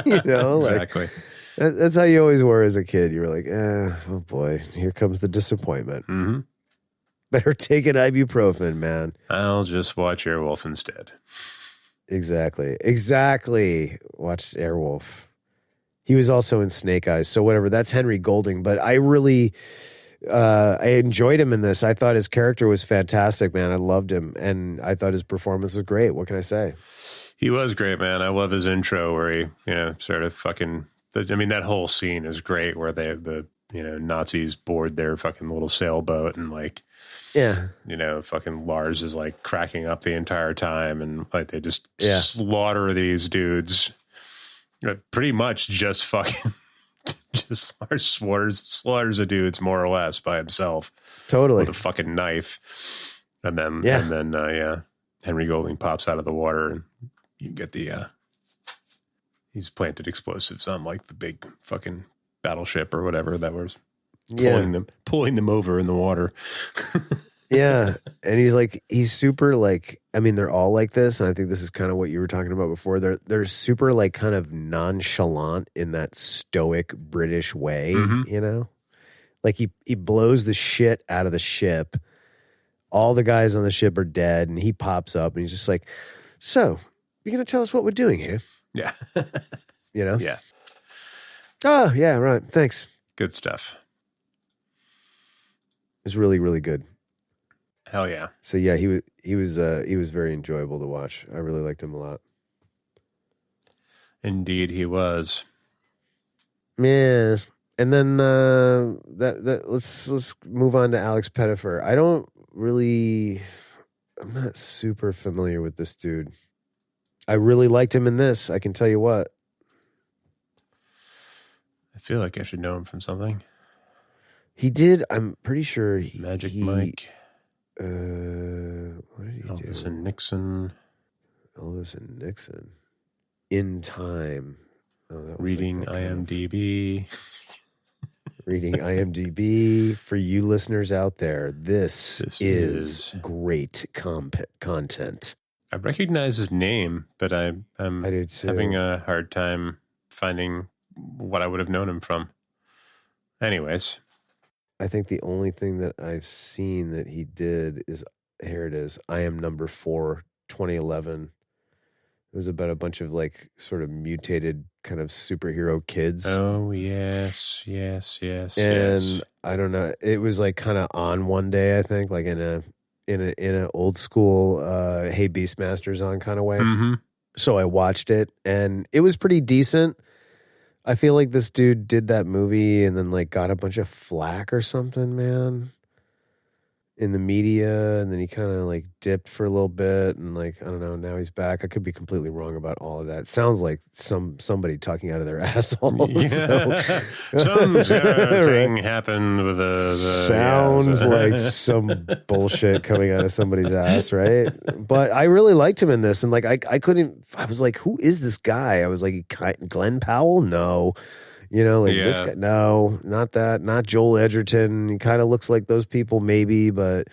Exactly. That's how you always were as a kid. You were like, oh boy, here comes the disappointment. Mm-hmm. Better take an ibuprofen, man. I'll just watch Airwolf instead. Exactly. Watch Airwolf. He was also in Snake Eyes. So whatever, that's Henry Golding. But I really, I enjoyed him in this. I thought his character was fantastic, man. I loved him. And I thought his performance was great. What can I say? He was great, man. I love his intro where he, sort of fucking... that whole scene is great where they have the, Nazis board their fucking little sailboat and like, yeah, fucking Lars is like cracking up the entire time and like they just slaughter these dudes. Pretty much just fucking, just Lars slaughters the dudes more or less by himself. Totally. With a fucking knife. And then Henry Golding pops out of the water and you get the, he's planted explosives on like the big fucking battleship or whatever that was. pulling them over in the water. Yeah. And he's super like, I mean, they're all like this. And I think this is kind of what you were talking about before. They're super like kind of nonchalant in that stoic British way, you know? Like he blows the shit out of the ship. All the guys on the ship are dead. And he pops up and he's just like, so you're going to tell us what we're doing here? Yeah. You know? Yeah. Oh, yeah, right. Thanks. Good stuff. It's really, really good. Hell yeah. So yeah, he was very enjoyable to watch. I really liked him a lot. Indeed, he was. Yes. And then let's move on to Alex Pettifer. I'm not super familiar with this dude. I really liked him in this. I can tell you what. I feel like I should know him from something. He did. I'm pretty sure. Magic Mike. What did he Elvis do? and Nixon. Elvis and Nixon. In Time. Oh, that was Reading like IMDb. Reading IMDb. For you listeners out there, this is great content. I recognize his name, but I'm I do too. having a hard time finding what I would have known him from. Anyways. I think the only thing that I've seen that he did is, here it is, I Am Number 4, 2011. It was about a bunch of like sort of mutated kind of superhero kids. Oh, yes. And I don't know, it was like kind of on one day, I think, like in a old school Hey Beastmaster's on kind of way. Mm-hmm. So I watched it and it was pretty decent. I feel like this dude did that movie and then like got a bunch of flack or something, man, in the media. And then he kind of like dipped for a little bit and like, I don't know, now he's back. I could be completely wrong about all of that. It sounds like somebody talking out of their asshole. Yeah. Something happened with sounds like some bullshit coming out of somebody's ass, right? But I really liked him in this. And like, I was like, who is this guy? I was like, Glenn Powell? No. You know, like this guy, no, not that, not Joel Edgerton. He kind of looks like those people, maybe, but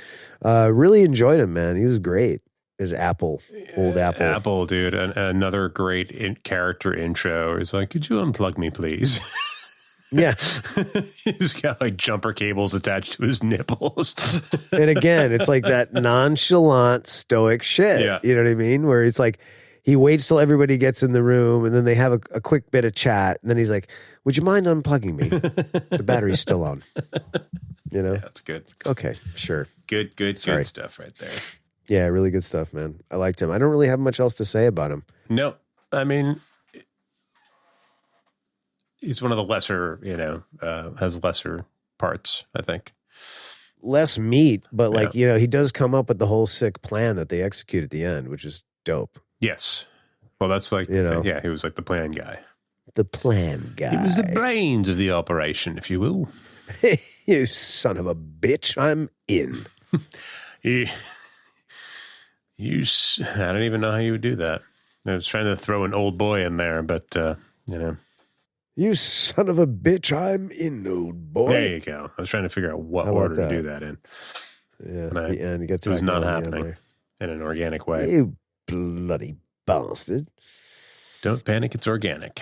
really enjoyed him, man. He was great. His Apple, old Apple. Apple, dude. Another great character intro. He's like, could you unplug me, please? Yeah. He's got like jumper cables attached to his nipples. And again, it's like that nonchalant, stoic shit. Yeah. You know what I mean? Where it's like, he waits till everybody gets in the room and then they have a quick bit of chat. And then he's like, would you mind unplugging me? The battery's still on. You know? Yeah, that's good. Okay, sure. Good stuff right there. Yeah, really good stuff, man. I liked him. I don't really have much else to say about him. No, I mean, he's one of the lesser, has lesser parts, I think. Less meat, but like, he does come up with the whole sick plan that they execute at the end, which is dope. Yes. Well, that's like, he was like the plan guy. The plan guy. He was the brains of the operation, if you will. You son of a bitch, I'm in. I don't even know how you would do that. I was trying to throw an old boy in there, but, You son of a bitch, I'm in, old boy. There you go. I was trying to figure out what order to do that in. Yeah, at the end, you got to it was not happening in an organic way. You bloody bastard. Don't panic, it's organic.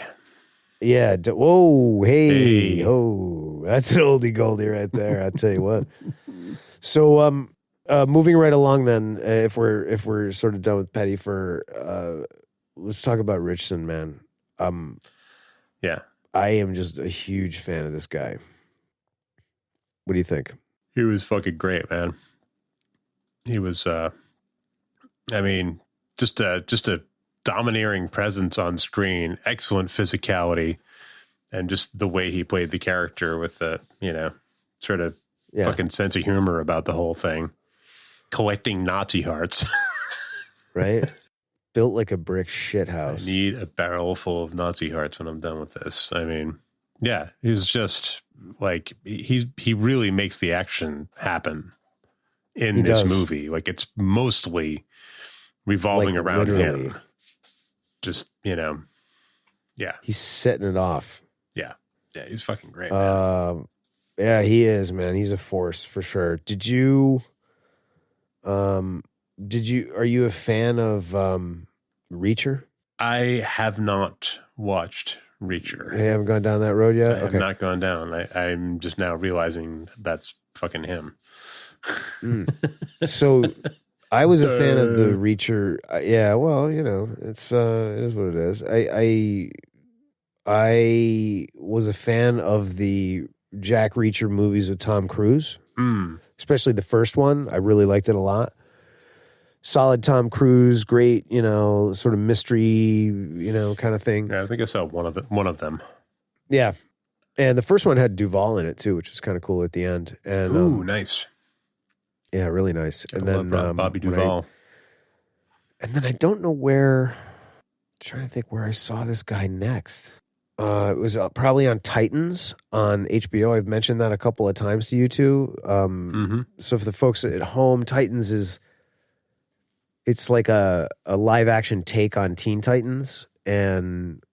Yeah. Whoa, hey, oh, that's an oldie goldie right there. I tell you what. So, moving right along, then, if we're sort of done with Petty let's talk about Richson, man. Yeah, I am just a huge fan of this guy. What do you think? He was fucking great, man. He was, just a domineering presence on screen, excellent physicality, and just the way he played the character with the, sort of fucking sense of humor about the whole thing. Collecting Nazi hearts. Right? Built like a brick shithouse. I need a barrel full of Nazi hearts when I'm done with this. I mean, yeah, he's just like, he really makes the action happen in this movie. Like, it's mostly revolving around him. Just, yeah. He's setting it off. Yeah. Yeah, he's fucking great, man. Yeah, he is, man. He's a force for sure. Are you a fan of Reacher? I have not watched Reacher. You haven't gone down that road yet? I have Okay. not gone down. I'm just now realizing that's fucking him. So I was a fan of the Reacher. Yeah, well, you know, it is what it is. I was a fan of the Jack Reacher movies with Tom Cruise, especially the first one. I really liked it a lot. Solid Tom Cruise, great, you know, sort of mystery, you know, kind of thing. Yeah, I think I saw one of them. Yeah, and the first one had Duvall in it too, which was kind of cool at the end. And Ooh, nice. Yeah, really nice. And I then love Bobby Duvall. And then I don't know where. I'm trying to think where I saw this guy next. It was probably on Titans on HBO. I've mentioned that a couple of times to you two. So for the folks at home, Titans it's like a live action take on Teen Titans, and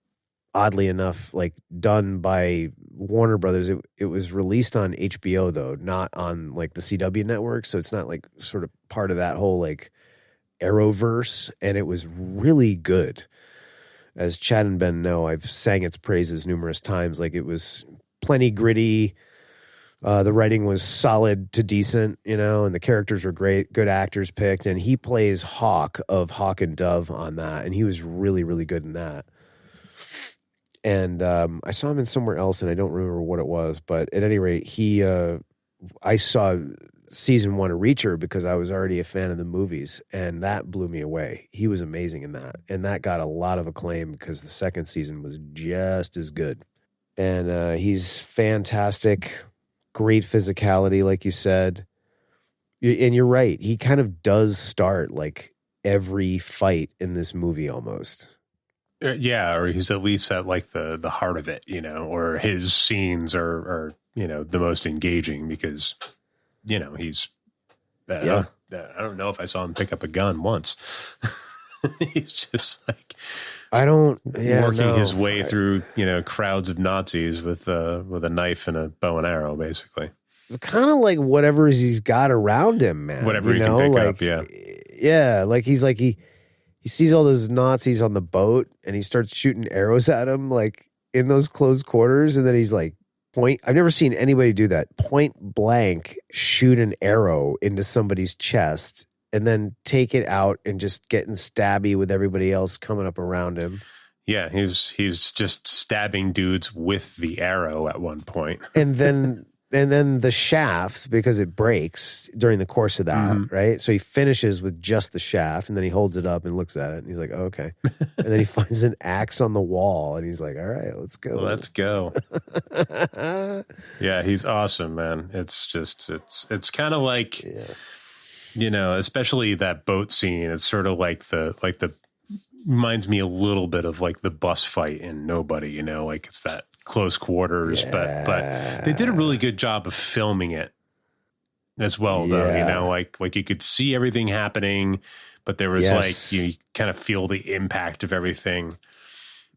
oddly enough, like done by Warner Brothers. It was released on HBO though, not on like the CW network. So it's not like sort of part of that whole like Arrowverse, and it was really good. As Chad and Ben know, I've sang its praises numerous times. Like, it was plenty gritty. The writing was solid to decent, you know, and the characters were great, good actors picked. And he plays Hawk of Hawk and Dove on that, and he was really, really good in that. And I saw him in somewhere else, and I don't remember what it was. But at any rate, I saw season 1 of Reacher because I was already a fan of the movies, and that blew me away. He was amazing in that, and that got a lot of acclaim because the second season was just as good. And he's fantastic, great physicality, like you said. And you're right, he kind of does start like every fight in this movie almost. Yeah, or he's at least at like the heart of it, you know, or his scenes are you know, the most engaging because, you know, he's I don't know if I saw him pick up a gun once. He's just like working his way through, you know, crowds of Nazis with a knife and a bow and arrow, basically. It's kind of like whatever he's got around him, man. Whatever he can pick up, yeah. Yeah, like he sees all those Nazis on the boat and he starts shooting arrows at them like in those close quarters, and then he's like I've never seen anybody do that. Point blank, shoot an arrow into somebody's chest and then take it out and just getting stabby with everybody else coming up around him. Yeah, he's just stabbing dudes with the arrow at one point. And then the shaft, because it breaks during the course of that, right? So he finishes with just the shaft, and then he holds it up and looks at it, and he's like, oh, okay. And then he finds an axe on the wall, and he's like, all right, let's go. Let's go. Yeah, he's awesome, man. It's just, it's kind of like, you know, especially that boat scene. It's sort of like the reminds me a little bit of like the bus fight in Nobody, you know, like it's that close quarters, but they did a really good job of filming it as well, though. You know, like you could see everything happening, but there was like you kind of feel the impact of everything.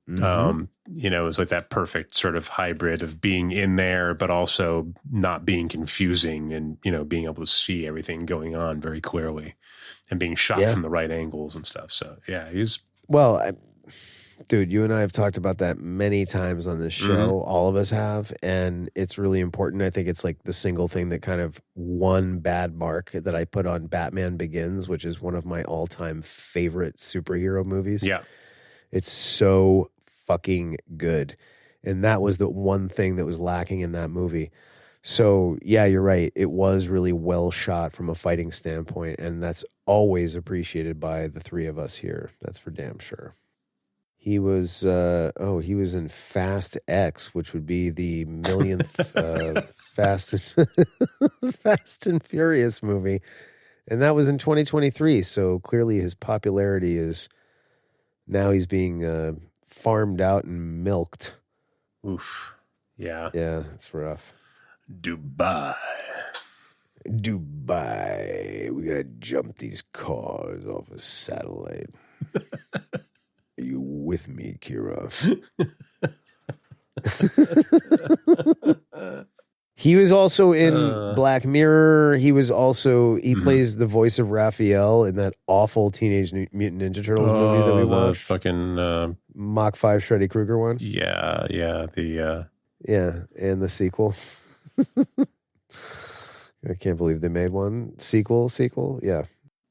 You know, it was like that perfect sort of hybrid of being in there, but also not being confusing, and you know, being able to see everything going on very clearly, and being shot from the right angles and stuff. So yeah, dude, you and I have talked about that many times on this show. All of us have, and it's really important. I think it's like the single thing that kind of one bad mark that I put on Batman Begins, which is one of my all-time favorite superhero movies. Yeah. It's so fucking good. And that was the one thing that was lacking in that movie. So, yeah, you're right. It was really well shot from a fighting standpoint, and that's always appreciated by the three of us here. That's for damn sure. He was in Fast X, which would be the millionth Fast and Furious movie. And that was in 2023. So clearly his popularity is now he's being farmed out and milked. Oof. Yeah. Yeah, it's rough. Dubai. We gotta jump these cars off a satellite. Are you with me, Kira? He was also in Black Mirror. He plays the voice of Raphael in that awful Teenage Mutant Ninja Turtles movie that we watched. The fucking Mach 5 Freddy Krueger one. Yeah, And the sequel. I can't believe they made one sequel. Yeah.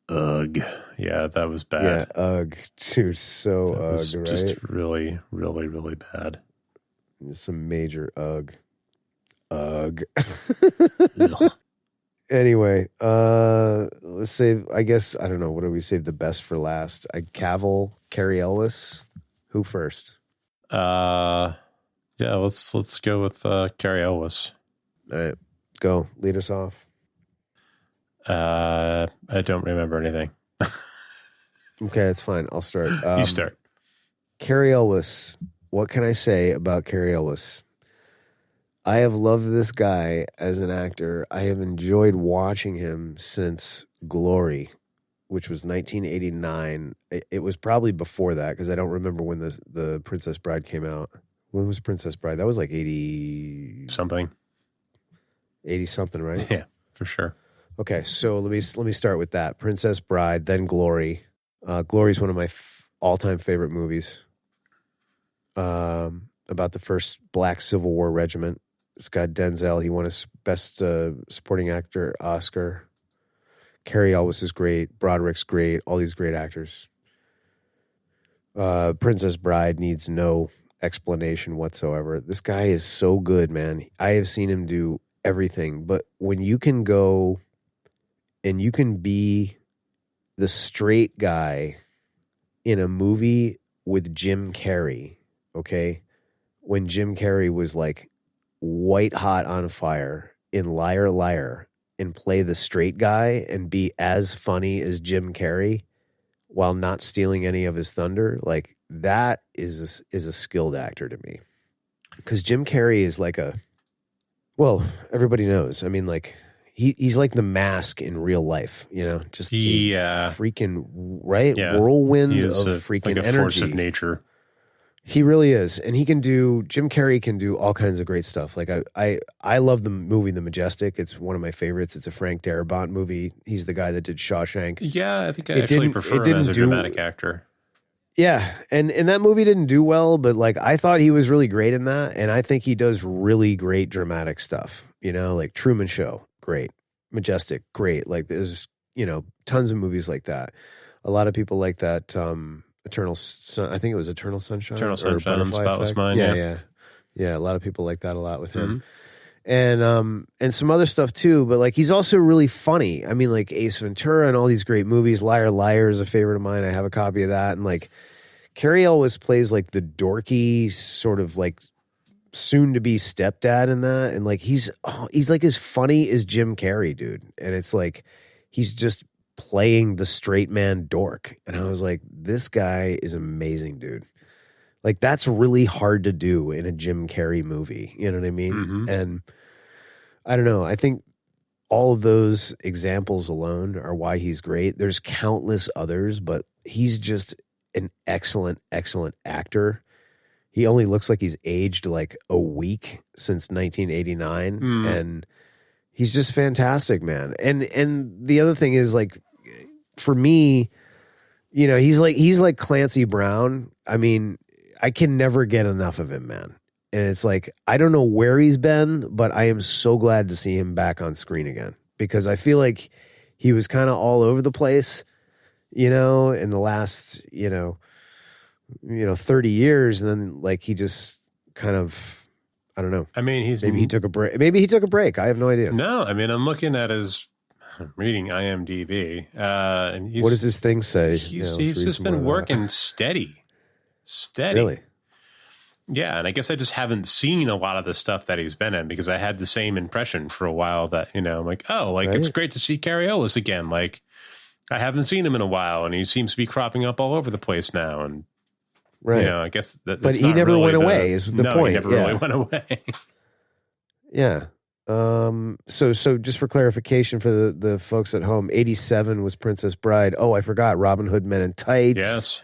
Ugh. Yeah, that was bad. Yeah, ugh, dude, so That was right? just really, really, really bad. Some major ugh. Anyway, let's save. I guess I don't know. What do we save the best for last? Cavill, Carrie Ellis. Who first? Yeah, let's go with Carrie Ellis. All right, go. Lead us off. I don't remember anything. Okay, that's fine. I'll start. You start. Carrie Ellis. What can I say about Carrie Ellis? I have loved this guy as an actor. I have enjoyed watching him since Glory, which was 1989. It was probably before that because I don't remember when the Princess Bride came out. When was Princess Bride? That was like 80 something. 80 something, right? Yeah, for sure. Okay, so let me start with that. Princess Bride, then Glory. Glory is one of my all-time favorite movies. About the first Black Civil War regiment. It's got Denzel. He won his best supporting actor Oscar. Carrie Ellis is great. Broderick's great. All these great actors. Princess Bride needs no explanation whatsoever. This guy is so good, man. I have seen him do everything. But when you can go and you can be the straight guy in a movie with Jim Carrey, okay? When Jim Carrey was like white hot on fire in Liar Liar and play the straight guy and be as funny as Jim Carrey while not stealing any of his thunder, like that is a skilled actor to me. Because Jim Carrey is like everybody knows. I mean, like he's like the Mask in real life, you know, just freaking whirlwind of freaking like a energy. Force of nature. He really is. And Jim Carrey can do all kinds of great stuff. Like I love the movie The Majestic. It's one of my favorites. It's a Frank Darabont movie. He's the guy that did Shawshank. Yeah, I think I actually prefer him as a dramatic actor. Yeah, and that movie didn't do well, but like I thought he was really great in that, and I think he does really great dramatic stuff. You know, like Truman Show, great. Majestic, great. Like there's, you know, tons of movies like that. A lot of people like that Eternal Sun, I think it was Eternal Sunshine. Eternal Sunshine, Spotless Mind. Yeah. A lot of people like that a lot with him. Mm-hmm. And some other stuff too, but like he's also really funny. I mean, like Ace Ventura and all these great movies. Liar Liar is a favorite of mine. I have a copy of that. And like Carrie always plays like the dorky sort of like soon to be stepdad in that. And like he's like as funny as Jim Carrey, dude. And it's like he's just playing the straight man dork. And I was like, this guy is amazing, dude. Like that's really hard to do in a Jim Carrey movie. You know what I mean? Mm-hmm. And I don't know. I think all of those examples alone are why he's great. There's countless others, but he's just an excellent, excellent actor. He only looks like he's aged like a week since 1989. And he's just fantastic, man. And the other thing is like, for me, you know, he's like Clancy Brown. I mean, I can never get enough of him, man. And it's like, I don't know where he's been, but I am so glad to see him back on screen again because I feel like he was kind of all over the place, you know, in the last, 30 years. And then like, he just kind of, I don't know. I mean, maybe he took a break. Maybe he took a break. I have no idea. No, I mean, I'm looking at reading IMDb. And what does this thing say? He's just been working steady. Really? Yeah, and I guess I just haven't seen a lot of the stuff that he's been in because I had the same impression for a while that, you know, I'm like, oh, like it's great to see Carrie Ellis again. Like I haven't seen him in a while and he seems to be cropping up all over the place now. And, you know, I guess that's but he never went away is the point. He never really went away. Yeah. So just for clarification for the folks at home, 87 was Princess Bride. Oh, I forgot Robin Hood Men in Tights. Yes.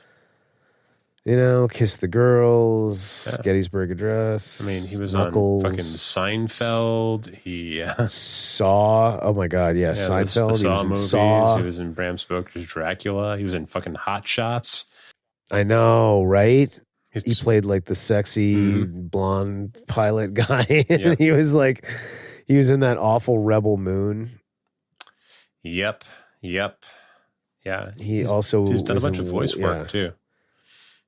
You know, Kiss the Girls, Yeah. Gettysburg Address. I mean, he was Knuckles, on fucking Seinfeld. He Saw. Oh my God, yeah, Seinfeld. The He was Saw in movies. Saw. He was in Bram Stoker's Dracula. He was in fucking Hot Shots. I know, right? He It's, played like the sexy blonde pilot guy. And he was in that awful Rebel Moon. Yep. Yeah. He's done a bunch of voice work too.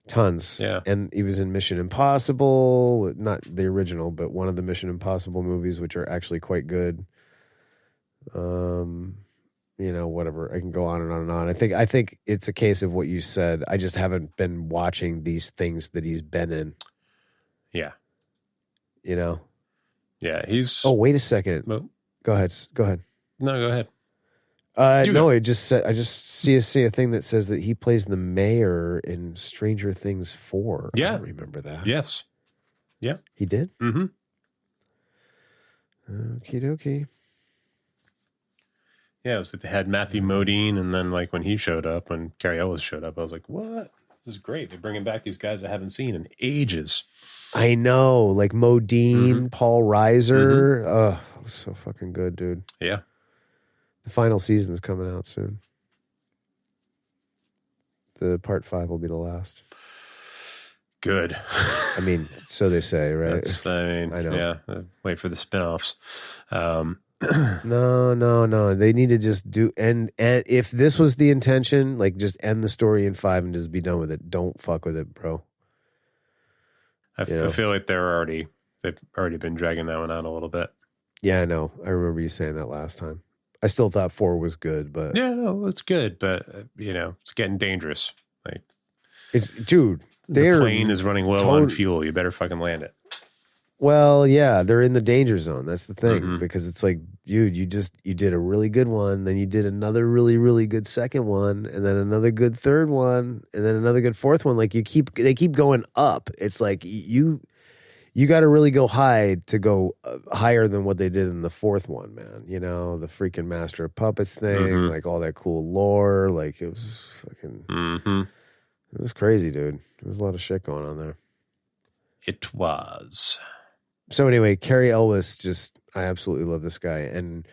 Tons. Yeah. And he was in Mission Impossible, not the original, but one of the Mission Impossible movies, which are actually quite good. You know, whatever. I can go on and on and on. I think it's a case of what you said. I just haven't been watching these things that he's been in. Yeah. You know? Yeah, he's... Oh, wait a second. Well, Go ahead. no, go ahead. No, I just see a thing that says that he plays the mayor in Stranger Things 4. Yeah. I don't remember that. Yes. Yeah. He did? Mm-hmm. Okie dokie. Yeah, it was like they had Matthew Modine, and then like when he showed up, when Cary Elwes showed up, I was like, what? This is great. They're bringing back these guys I haven't seen in ages. I know, like Modine, Paul Reiser. Oh, it was so fucking good, dude. Yeah. The final season's coming out soon. The part 5 will be the last. Good. I mean, so they say, right? I know. Yeah. Wait for the spinoffs. No. They need to just do and if this was the intention, like just end the story in 5 and just be done with it. Don't fuck with it, bro. I feel like they've already been dragging that one out a little bit. Yeah, I know. I remember you saying that last time. I still thought 4 was good, but yeah, no, it's good, but it's getting dangerous. Like, the plane is running low on fuel. You better fucking land it. Well, yeah, they're in the danger zone. That's the thing, because it's like, dude, you did a really good one, then you did another really, really good second one, and then another good third one, and then another good fourth one. Like they keep going up. It's like you got to really go high to go higher than what they did in the fourth one, man. You know, the freaking Master of Puppets thing, like all that cool lore. Like it was fucking, it was crazy, dude. There was a lot of shit going on there. It was. So anyway, Cary Elwes, I absolutely love this guy, and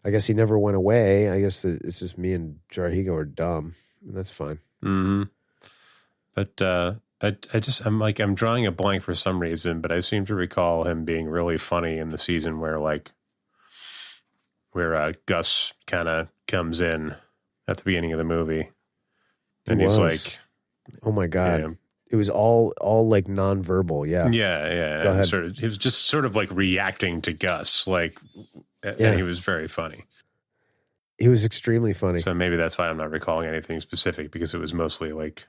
I guess he never went away. I guess it's just me and Jarhigo are dumb, and that's fine. Mm-hmm. But I'm drawing a blank for some reason, but I seem to recall him being really funny in the season where Gus kind of comes in at the beginning of the movie, and he's like, "Oh my God." Yeah, it was all like nonverbal, yeah. Yeah. Go ahead. He was just sort of like reacting to Gus, and he was very funny. He was extremely funny. So maybe that's why I'm not recalling anything specific, because it was mostly like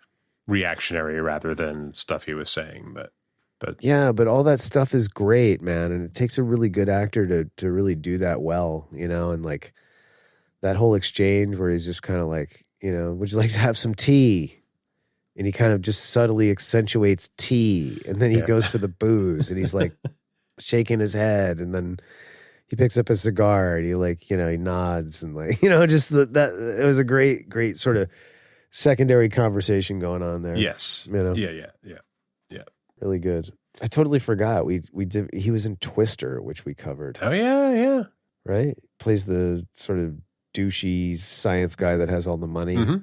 reactionary rather than stuff he was saying. But yeah, but all that stuff is great, man, and it takes a really good actor to really do that well, you know, and like that whole exchange where he's just kind of like, you know, would you like to have some tea? And he kind of just subtly accentuates tea, and then he goes for the booze, and he's like shaking his head, and then he picks up a cigar, and he he nods, and just that it was a great sort of secondary conversation going on there. Yes, yeah, really good. I totally forgot we did. He was in Twister, which we covered. Oh yeah, right. Plays the sort of douchey science guy that has all the money. Mm-hmm.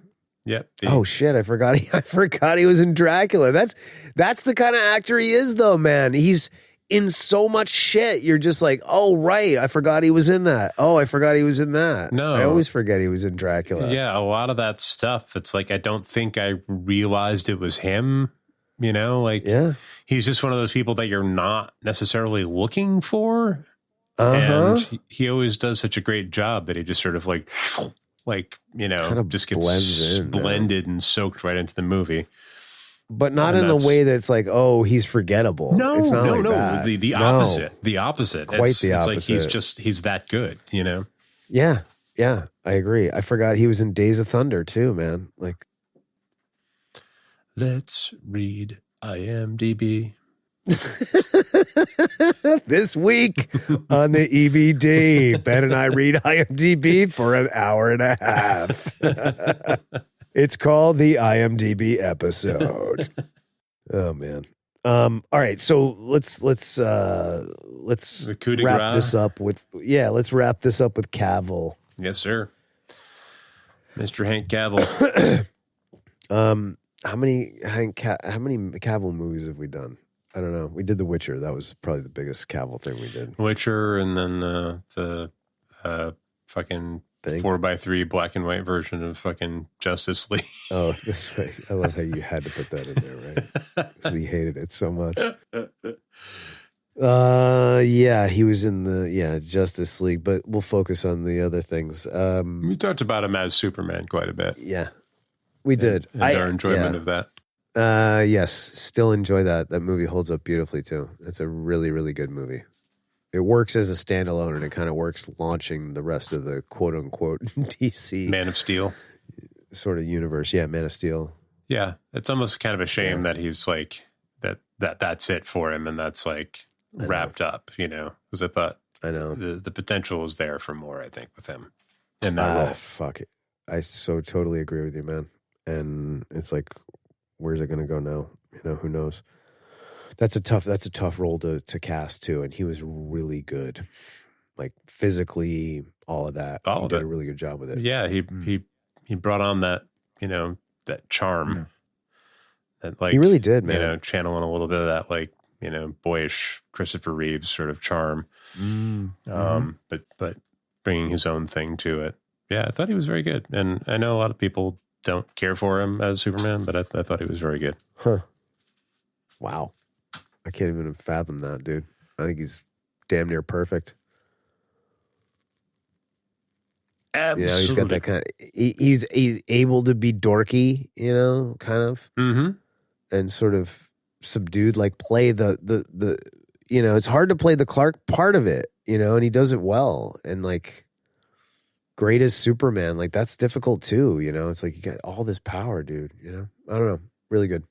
Yep. Oh shit! I forgot he was in Dracula. That's the kind of actor he is, though, man. He's in so much shit. You're just like, oh right, I forgot he was in that. Oh, I forgot he was in that. No, I always forget he was in Dracula. Yeah, a lot of that stuff. It's like I don't think I realized it was him. You know, he's just one of those people that you're not necessarily looking for. And he always does such a great job that he just sort of kind of just gets blended and soaked right into the movie. But not in the way that's like, oh, he's forgettable. No, it's not like no. That. The opposite. The opposite. Quite the opposite. It's like he's that good, you know? Yeah, I agree. I forgot he was in Days of Thunder too, man. Like, let's read IMDb. This week on the EBD, Ben and I read IMDb for an hour and a half. It's called the IMDb episode. Oh man. All right, so let's The coup de wrap grace. this up with let's wrap this up with Cavill. Yes, sir. Mr. Hank Cavill. How many Cavill movies have we done? I don't know. We did The Witcher. That was probably the biggest Cavill thing we did. Witcher, and then the fucking Thing? 4x3 black and white version of fucking Justice League. Oh, that's right. I love how you had to put that in there, right? Because he hated it so much. Yeah, he was in the Justice League, but we'll focus on the other things. We talked about him as Superman quite a bit. Yeah, we did. And our enjoyment of that. Yes, still enjoy that. That movie holds up beautifully too. It's a really, really good movie. It works as a standalone, and it kind of works launching the rest of the quote unquote DC Man of Steel sort of universe. Yeah, Man of Steel. Yeah, it's almost kind of a shame that he's like that's it for him, and that's like wrapped up. Because I thought I know the potential is there for more. I think with him in that role. Fuck it. I so totally agree with you, man. And it's like, where's it going to go now? Who knows? That's a tough role to cast too, and he was really good, like physically, all of that. He did a really good job with it. Yeah, he brought on that that charm, that like he really did, man. Channeling a little bit of that like boyish Christopher Reeves sort of charm, but bringing his own thing to it. Yeah, I thought he was very good, and I know a lot of people don't care for him as Superman, but I thought he was very good. Huh? Wow. I can't even fathom that, dude. I think he's damn near perfect. Absolutely. He's got that kind of, he's able to be dorky, kind of, and sort of subdued, like play the it's hard to play the Clark part of it, and he does it well. And like, great as Superman, like that's difficult too, it's like you got all this power, dude, I don't know. Really good.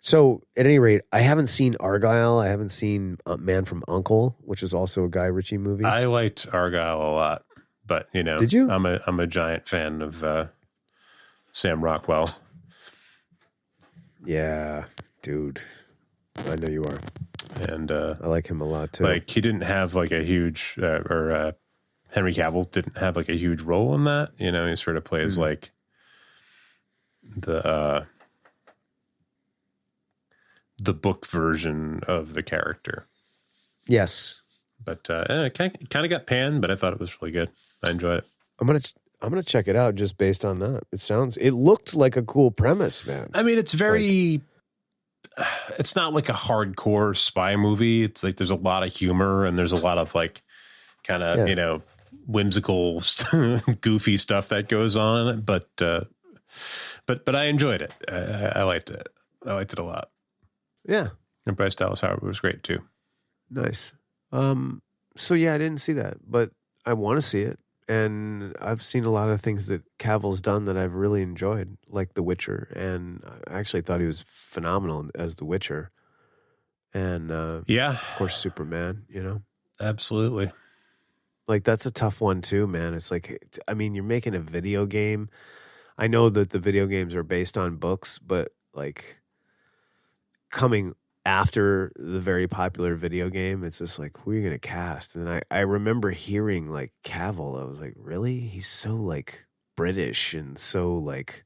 So, at any rate, I haven't seen Argyle. I haven't seen Man from U.N.C.L.E., which is also a Guy Ritchie movie. I liked Argyle a lot, but did you? I'm a giant fan of Sam Rockwell. Yeah, dude, I know you are, and I like him a lot too. Like he didn't have like a huge, Henry Cavill didn't have like a huge role in that. He sort of plays like the book version of the character. Yes. But it kind of got panned, but I thought it was really good. I enjoyed it. I'm gonna check it out just based on that. It looked like a cool premise, man. I mean, it's very it's not like a hardcore spy movie. It's like there's a lot of humor and there's a lot of like kind of, whimsical goofy stuff that goes on, but I enjoyed it. I liked it. I liked it a lot. Yeah. And Bryce Dallas Howard was great too. Nice. So yeah, I didn't see that, but I want to see it. And I've seen a lot of things that Cavill's done that I've really enjoyed, like The Witcher. And I actually thought he was phenomenal as The Witcher. And of course, Superman, Absolutely. Like that's a tough one too, man. It's like, I mean, you're making a video game. I know that the video games are based on books, but like coming after the very popular video game, it's just like, who are you going to cast? And I remember hearing like Cavill. I was like, really? He's so like British and so like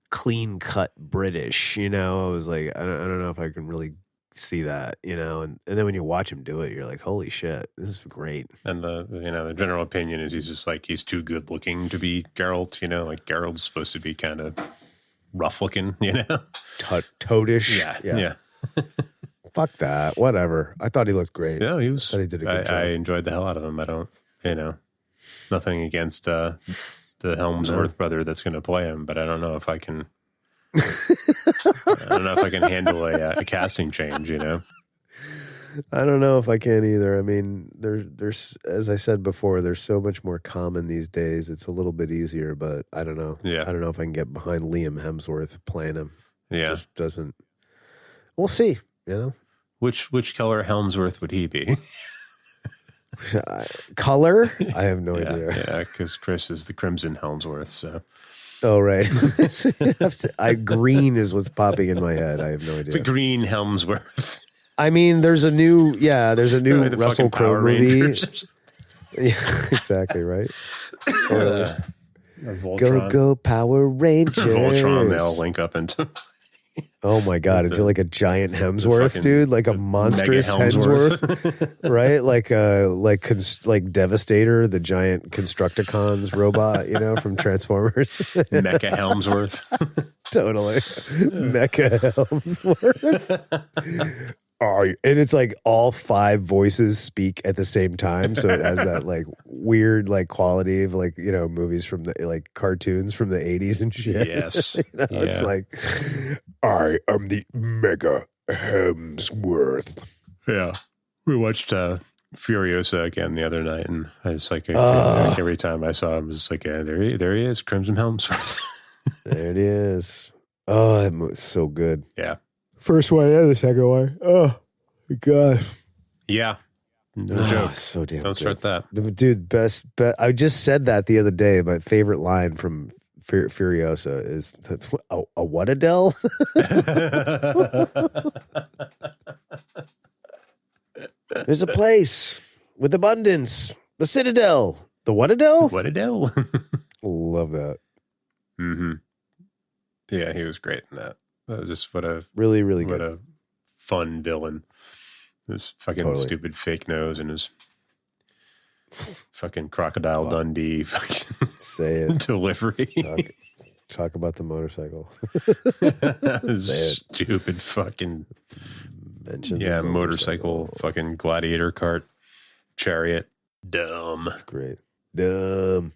clean cut British, I was like, I don't know if I can really see that, and then when you watch him do it, you're like, holy shit, this is great. And the general opinion is he's just like, he's too good looking to be Geralt, like Geralt's supposed to be kind of rough looking, Toadish. Yeah. Fuck that. Whatever. I thought he looked great. Yeah, he was. I thought he did a good job. I enjoyed the hell out of him. I don't, nothing against the Helmsworth brother that's going to play him, but I don't know if I can. I don't know if I can handle a casting change. I don't know if I can either. I mean, there's as I said before, there's so much more common these days. It's a little bit easier, but I don't know. Yeah, I don't know if I can get behind Liam Hemsworth playing him. Yeah, it just doesn't. We'll see. Which color Helmsworth would he be? Color? I have no idea. Yeah, because Chris is the Crimson Helmsworth. So Oh, right. Green is what's popping in my head. I have no idea. The Green Helmsworth. I mean, there's a new The Russell fucking Crowe Power movie. Rangers. Yeah, exactly, right? Totally. Or Voltron. Go Power Rangers. Voltron, they all link up into Oh my god, into like a giant Hemsworth, dude, like a monstrous Mega Hemsworth, right? Like Devastator, the giant Constructicons robot, you know, from Transformers. Mecha Helmsworth. Totally, Mecha Hemsworth. And it's like all 5 voices speak at the same time, so it has that like weird like quality of like, you know, movies from the like cartoons from the 80s and shit. Yes. You know, Yeah. it's like, I am the Mega Hemsworth. Yeah. We watched Furiosa again the other night, and I was like, every time I saw him, I was like, yeah, there he is, Crimson Helmsworth. There it is. Oh, that movie's so good. Yeah. First one and the second one. Oh, my God. Yeah. No joke. So damn Don't good. start that. Dude, best. I just said that the other day. My favorite line from Furiosa is, a what Adele? There's a place with abundance. The Citadel. The what Adele? What Adele? Love that. Mm-hmm. Yeah, he was great in that. That was just what a Really, really what good. a fun villain. His fucking Totally. stupid fake nose and his fucking Crocodile Dundee fucking Say it. delivery. Talk about the motorcycle. His stupid fucking Mention the motorcycle fucking gladiator cart chariot. Dumb. That's great. Dumb.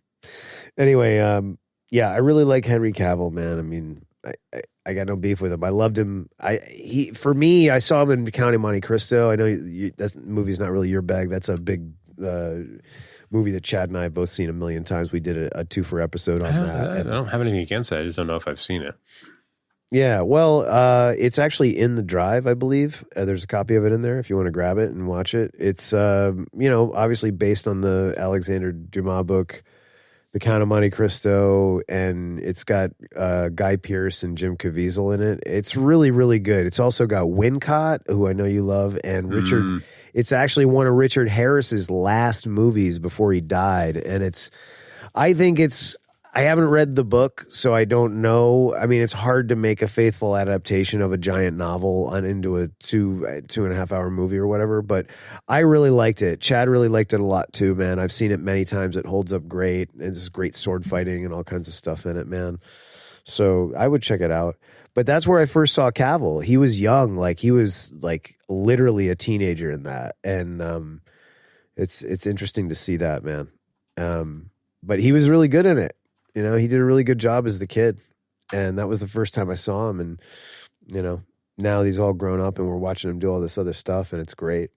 Anyway, yeah, I really like Henry Cavill, man. I mean, I got no beef with him. I loved him. For me, I saw him in Count of Monte Cristo. I know that movie's not really your bag. That's a big movie that Chad and I have both seen a million times. We did a Twofer episode on that. I don't have anything against that. I just don't know if I've seen it. Yeah, well, it's actually in the drive, I believe. There's a copy of it in there if you want to grab it and watch it. It's, obviously based on the Alexander Dumas book, The Count of Monte Cristo, and it's got Guy Pearce and Jim Caviezel in it. It's really, really good. It's also got Wincott, who I know you love, and Richard. It's actually one of Richard Harris's last movies before he died, and I haven't read the book, so I don't know. I mean, it's hard to make a faithful adaptation of a giant novel into a 2.5 hour movie or whatever, but I really liked it. Chad really liked it a lot too, man. I've seen it many times. It holds up great. It's great sword fighting and all kinds of stuff in it, man. So I would check it out. But that's where I first saw Cavill. He was young, like he was like literally a teenager in that, and it's interesting to see that, man. But he was really good in it. You know, he did a really good job as the kid. And that was the first time I saw him. And, you know, now he's all grown up and we're watching him do all this other stuff and it's great.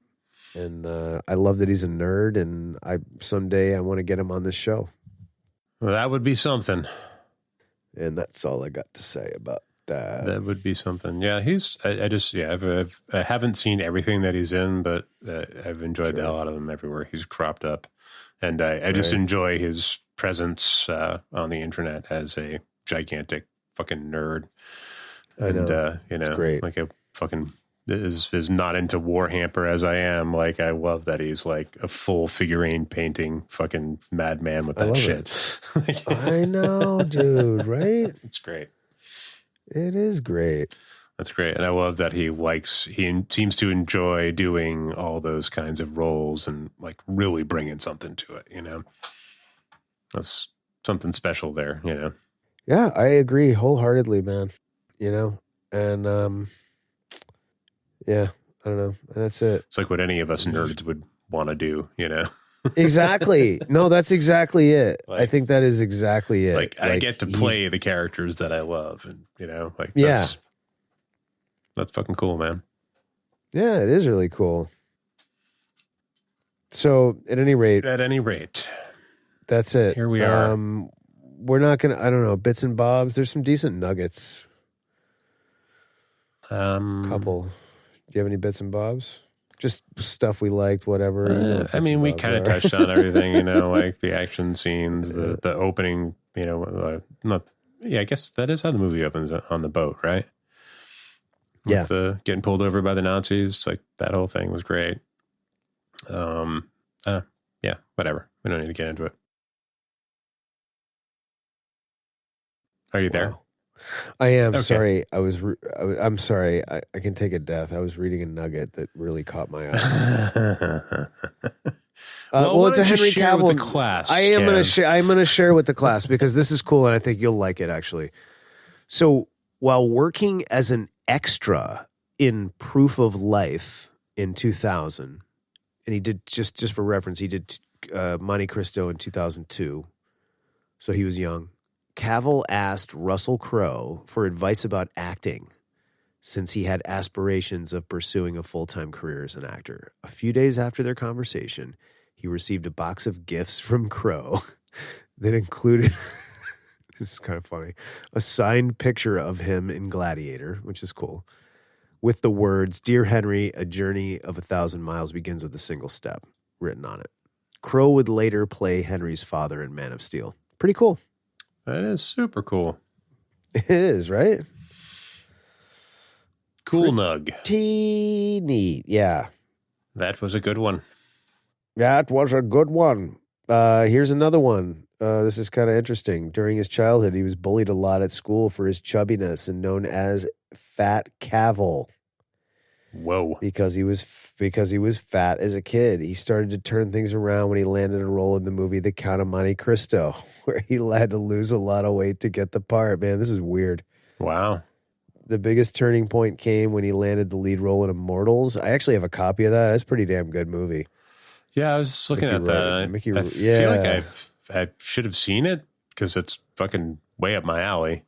And I love that he's a nerd and someday I want to get him on this show. Well, that would be something. And that's all I got to say about that. That would be something. Yeah, I haven't seen everything that he's in, but I've enjoyed the hell out of him everywhere he's cropped up. And I just enjoy his presence on the internet as a gigantic fucking nerd. And, It's great. like a fucking is not into Warhammer as I am. Like, I love that he's like a full figurine painting fucking madman with that shit. I know, dude, right? It's great. It is great. That's great. And I love that he seems to enjoy doing all those kinds of roles and like really bringing something to it, you know? That's something special there, you know? Yeah, I agree wholeheartedly, man. You know? And, yeah, I don't know. And that's it. It's like what any of us nerds would want to do, you know? Exactly. No, that's exactly it. I think that is exactly it. Like I get to play the characters that I love, and you know, like that's fucking cool, man. Yeah, it is really cool. So, at any rate, that's it. Here we are. We're not gonna. I don't know, bits and bobs. There's some decent nuggets. Couple. Do you have any bits and bobs? Just stuff we liked, whatever. I mean, we kind of touched on everything, you know, like the action scenes, the opening, you know, not Yeah, I guess that is how the movie opens, on the boat, right? With the getting pulled over by the Nazis. Like, that whole thing was great. Yeah, whatever. We don't need to get into it. Are you there? I am. Okay. Sorry. I'm sorry. I can take a death. I was reading a nugget that really caught my eye. Well, it's a Henry Cavill. With the class, I'm going to share with the class because this is cool and I think you'll like it actually. So while working as an extra in Proof of Life in 2000, and he did just for reference, he did Monte Cristo in 2002. So he was young. Cavill asked Russell Crowe for advice about acting since he had aspirations of pursuing a full-time career as an actor. A few days after their conversation, he received a box of gifts from Crowe that included, this is kind of funny, a signed picture of him in Gladiator, which is cool, with the words, "Dear Henry, a journey of 1,000 miles begins with a single step," written on it. Crowe would later play Henry's father in Man of Steel. Pretty cool. That is super cool. It is, right? Cool nug. Pretty neat, yeah. That was a good one. That was a good one. Here's another one. This is kind of interesting. During his childhood, he was bullied a lot at school for his chubbiness and known as Fat Cavill. Whoa. Because he was fat as a kid. He started to turn things around when he landed a role in the movie The Count of Monte Cristo, where he had to lose a lot of weight to get the part. Man, this is weird. Wow. The biggest turning point came when he landed the lead role in Immortals. I actually have a copy of that. That's a pretty damn good movie. Yeah, I was just looking at that. I feel like I should have seen it because it's fucking way up my alley.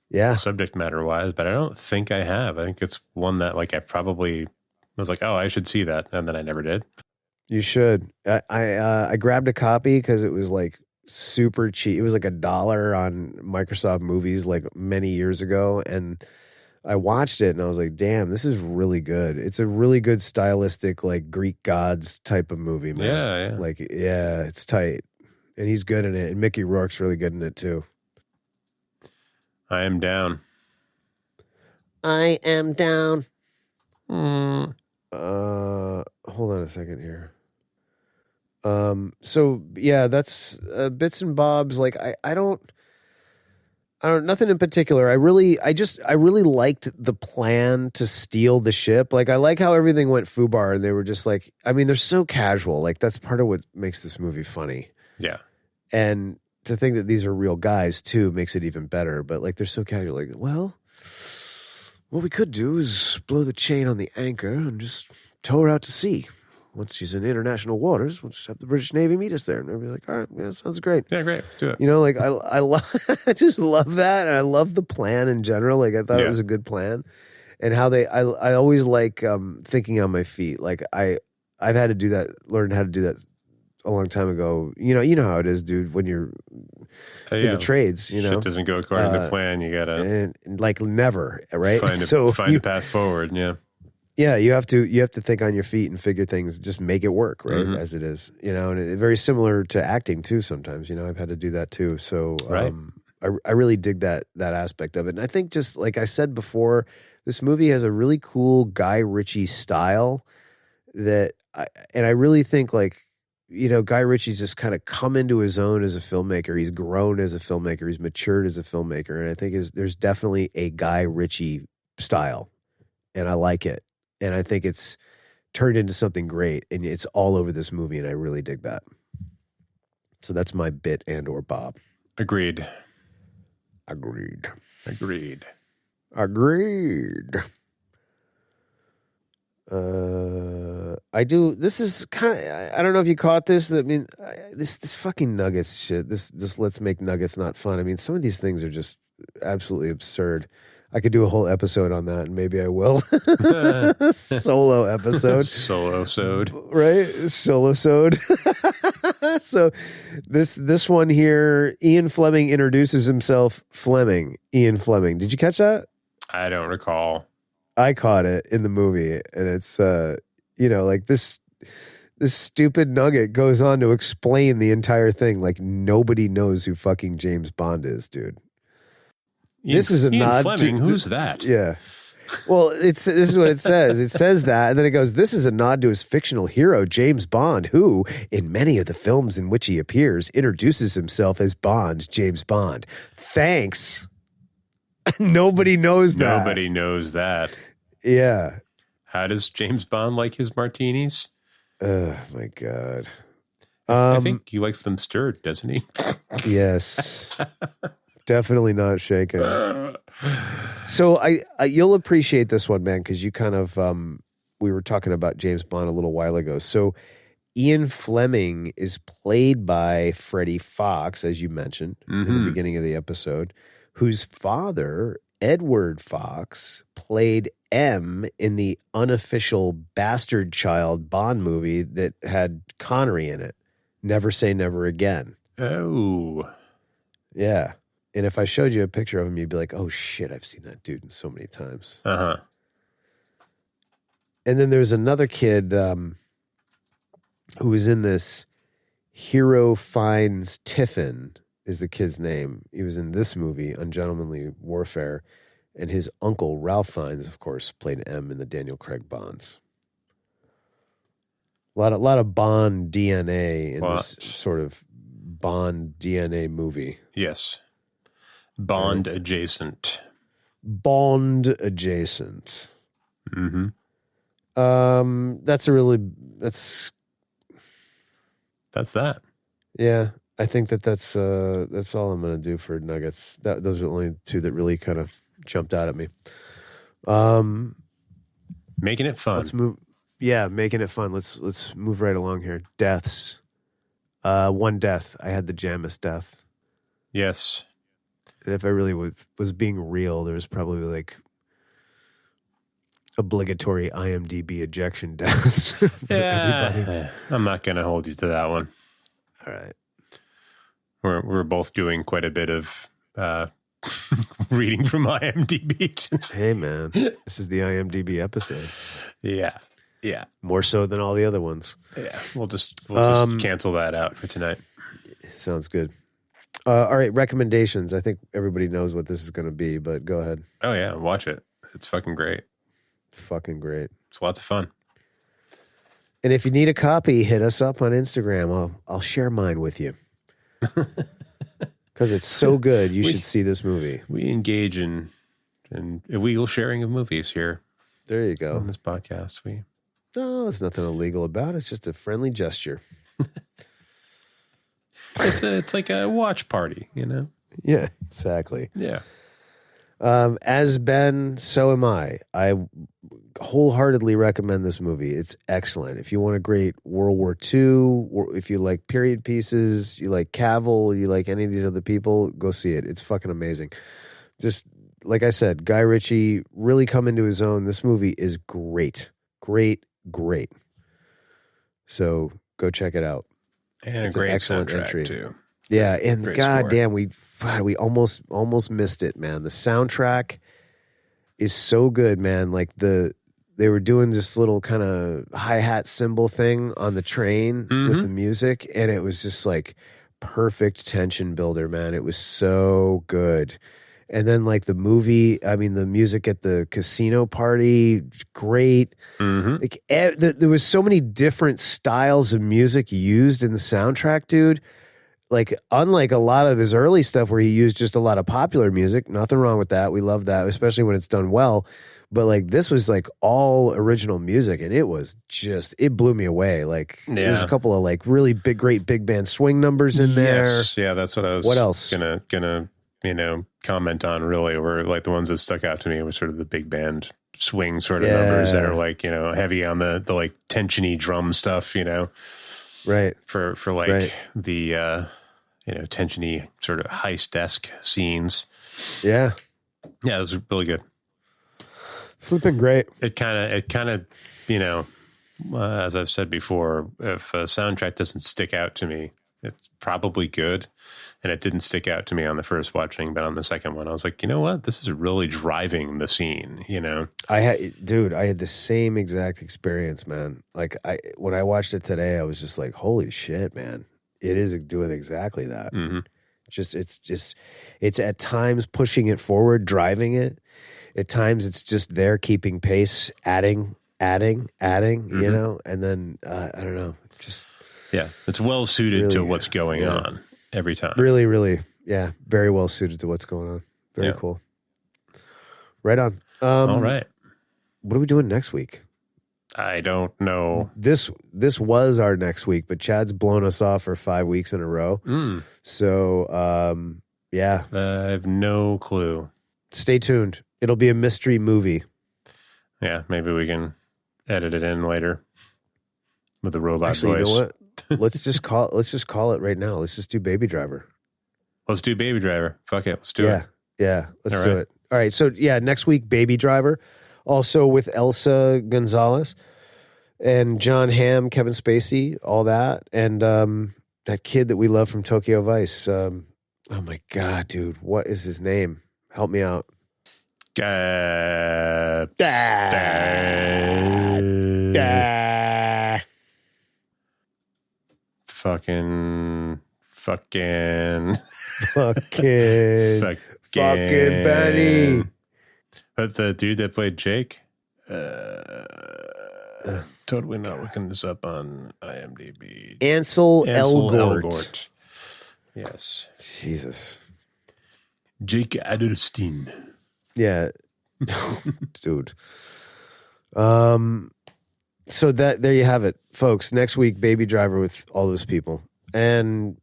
Yeah. Subject matter wise, but I don't think I have. I think it's one that like I probably was like, oh, I should see that. And then I never did. You should. I grabbed a copy because it was like super cheap. It was like $1 on Microsoft Movies like many years ago. And I watched it and I was like, damn, this is really good. It's a really good stylistic, like Greek gods type of movie, man. Yeah. Like, yeah, it's tight. And he's good in it. And Mickey Rourke's really good in it too. I am down. I am down. Mm. Hold on a second here. So yeah, that's bits and bobs. Like I don't nothing in particular. I really liked the plan to steal the ship. Like I like how everything went foobar and they were just like, I mean, they're so casual. Like that's part of what makes this movie funny. Yeah. And to think that these are real guys too makes it even better. But like they're so casual. Like, well, what we could do is blow the chain on the anchor and just tow her out to sea. Once she's in international waters, we'll just have the British Navy meet us there. And they'll be like, all right, yeah, sounds great. Yeah, great. Let's do it. You know, like I just love that. And I love the plan in general. Like I thought it was a good plan. And how I always like thinking on my feet. Like I've had to do that, learned how to do that a long time ago. You know how it is, dude, when you're in the trades, you know. Shit doesn't go according to plan. You gotta and like never, right? Find a path forward, yeah. Yeah, you have to think on your feet and figure things, just make it work, right? Mm-hmm. As it is, you know, and very similar to acting too. Sometimes, you know, I've had to do that too. So, right. I really dig that aspect of it. And I think, just like I said before, this movie has a really cool Guy Ritchie style that, I really think, like, you know, Guy Ritchie's just kind of come into his own as a filmmaker. He's grown as a filmmaker. He's matured as a filmmaker, and I think there's definitely a Guy Ritchie style, and I like it. And I think it's turned into something great, and it's all over this movie, and I really dig that. So that's my bit and or Bob. Agreed. I do. This is kind of. I don't know if you caught this. I mean, this fucking Nuggets shit. This let's make Nuggets not fun. I mean, some of these things are just absolutely absurd. I could do a whole episode on that, and maybe I will. Solo episode. Solo-sode. Right? Solo-sode. So this one here, Ian Fleming introduces himself. Ian Fleming. Did you catch that? I don't recall. I caught it in the movie, and it's, you know, like this stupid nugget goes on to explain the entire thing. Like nobody knows who fucking James Bond is, dude. This is a Ian nod Fleming. to Who's that? Yeah. Well, this is what it says. It says that, and then it goes, this is a nod to his fictional hero, James Bond, who, in many of the films in which he appears, introduces himself as Bond, James Bond. Thanks. Nobody knows that. Nobody knows that. Yeah. How does James Bond like his martinis? Oh, my God. I think he likes them stirred, doesn't he? Yes. Definitely not shaken. So I you'll appreciate this one, man, because you kind of we were talking about James Bond a little while ago. So Ian Fleming is played by Freddie Fox, as you mentioned in the beginning of the episode, whose father, Edward Fox, played M in the unofficial bastard child Bond movie that had Connery in it. Never Say Never Again. Oh. Yeah. And if I showed you a picture of him, you'd be like, oh, shit, I've seen that dude so many times. Uh-huh. And then there's another kid who was in this. Hero Finds Tiffin is the kid's name. He was in this movie, Ungentlemanly Warfare. And his uncle, Ralph Fiennes, of course, played M in the Daniel Craig Bonds. A lot of Bond DNA in this sort of Bond DNA movie. Yes. Bond adjacent. Bond adjacent. Mm-hmm. That's that. Yeah. I think that's all I'm gonna do for Nuggets. Those are the only two that really kind of jumped out at me. Making it fun. Let's move. Yeah, making it fun. Let's move right along here. Deaths. One death. I had the Jamis death. Yes. If I really was being real, there was probably like obligatory IMDb ejection deaths for everybody. I'm not going to hold you to that one. All right. We're both doing quite a bit of reading from IMDb. Hey, man. This is the IMDb episode. Yeah. More so than all the other ones. Yeah. We'll just cancel that out for tonight. Sounds good. All right, recommendations. I think everybody knows what this is going to be, but go ahead. Oh, yeah. Watch it. It's fucking great. Fucking great. It's lots of fun. And if you need a copy, hit us up on Instagram. I'll share mine with you. Because it's so good, you should see this movie. We engage in illegal sharing of movies here. There you go. On this podcast. No, there's nothing illegal about it. It's just a friendly gesture. It's like a watch party, you know? Yeah, exactly. Yeah. As Ben, so am I. I wholeheartedly recommend this movie. It's excellent. If you want a great World War II, if you like period pieces, you like Cavill, you like any of these other people, go see it. It's fucking amazing. Just like I said, Guy Ritchie really come into his own. This movie is great. Great. So go check it out. And it's a great an excellent soundtrack entry too. Yeah, and great goddamn, we almost missed it, man. The soundtrack is so good, man. Like they were doing this little kind of hi-hat cymbal thing on the train with the music, and it was just like perfect tension builder, man. It was so good. And then like the music at the casino party, great. Like there was so many different styles of music used in the soundtrack, dude. Like, unlike a lot of his early stuff where he used just a lot of popular music, nothing wrong with that. We love that, especially when it's done well. But like, this was like all original music, and it blew me away. Like, there's a couple of like really great big band swing numbers in there. Yes, yeah, that's what I was. What else? Gonna comment on. Really, were like the ones that stuck out to me were sort of the big band swing sort of numbers that are like heavy on the like tensiony drum stuff. Right. For like the tensiony sort of heist-esque scenes. Yeah. Yeah, it was really good. Flipping great. It kind of, as I've said before, if a soundtrack doesn't stick out to me, it's probably good. And it didn't stick out to me on the first watching, but on the second one, I was like, you know what? This is really driving the scene, I had the same exact experience, man. Like when I watched it today, I was just like, holy shit, man. It is doing exactly that. It's at times pushing it forward, driving it. At times it's just there keeping pace, adding, you know, and then I don't know, just it's well suited really, to what's going on every time. Really, really, very well suited to what's going on. Very cool. Right on. All right. What are we doing next week? I don't know. This was our next week, but Chad's blown us off for 5 weeks in a row. So, I have no clue. Stay tuned. It'll be a mystery movie. Yeah, maybe we can edit it in later with the robot Actually, voice. you know what? Let's just call it right now. Let's just do Baby Driver. Let's do Baby Driver. Fuck it. Let's do it. Yeah, let's do it. All right. So, next week, Baby Driver. Also with Elsa Gonzalez and John Hamm, Kevin Spacey, all that. And that kid that we love from Tokyo Vice. Oh, my God, dude. What is his name? Help me out. Fucking Benny. But the dude that played Jake, totally not looking this up on IMDb. Ansel Elgort. Yes. Jesus. Jake Adelstein. Yeah. Dude. So there you have it, folks. Next week, Baby Driver with all those people. And,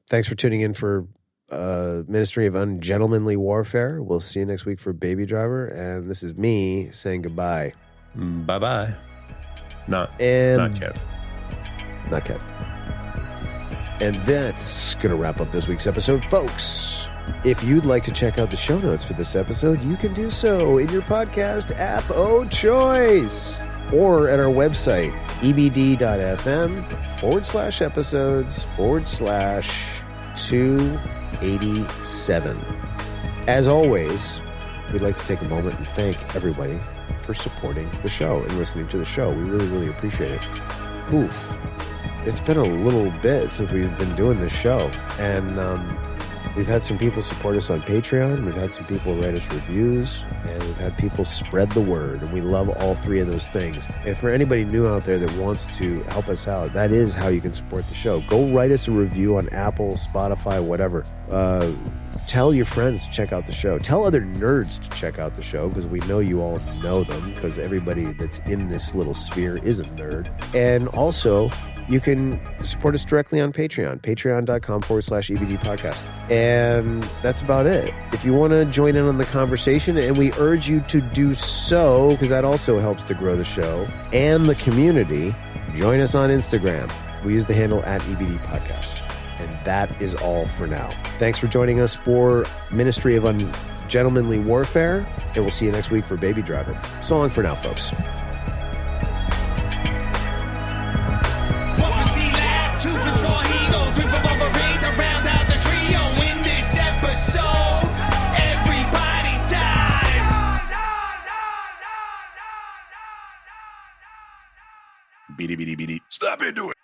thanks for tuning in for Ministry of Ungentlemanly Warfare. We'll see you next week for Baby Driver. And this is me saying goodbye. Bye-bye. Not Kev. Not Kev. And that's going to wrap up this week's episode, folks. If you'd like to check out the show notes for this episode, you can do so in your podcast app of choice or at our website, ebd.fm//287. As always, we'd like to take a moment and thank everybody for supporting the show and listening to the show. We really, really appreciate it. Oof. It's been a little bit since we've been doing this show, and we've had some people support us on Patreon, we've had some people write us reviews, and we've had people spread the word, and we love all three of those things. And for anybody new out there that wants to help us out, that is how you can support the show. Go write us a review on Apple, Spotify, whatever. Tell your friends to check out the show. Tell other nerds to check out the show, because we know you all know them, because everybody that's in this little sphere is a nerd. And also, you can support us directly on Patreon, patreon.com/EBD podcast. And that's about it. If you want to join in on the conversation, and we urge you to do so, because that also helps to grow the show and the community, join us on Instagram. We use the handle @EBD podcast. And that is all for now. Thanks for joining us for Ministry of Ungentlemanly Warfare, and we'll see you next week for Baby Driver. So long for now, folks. Stop it, do it.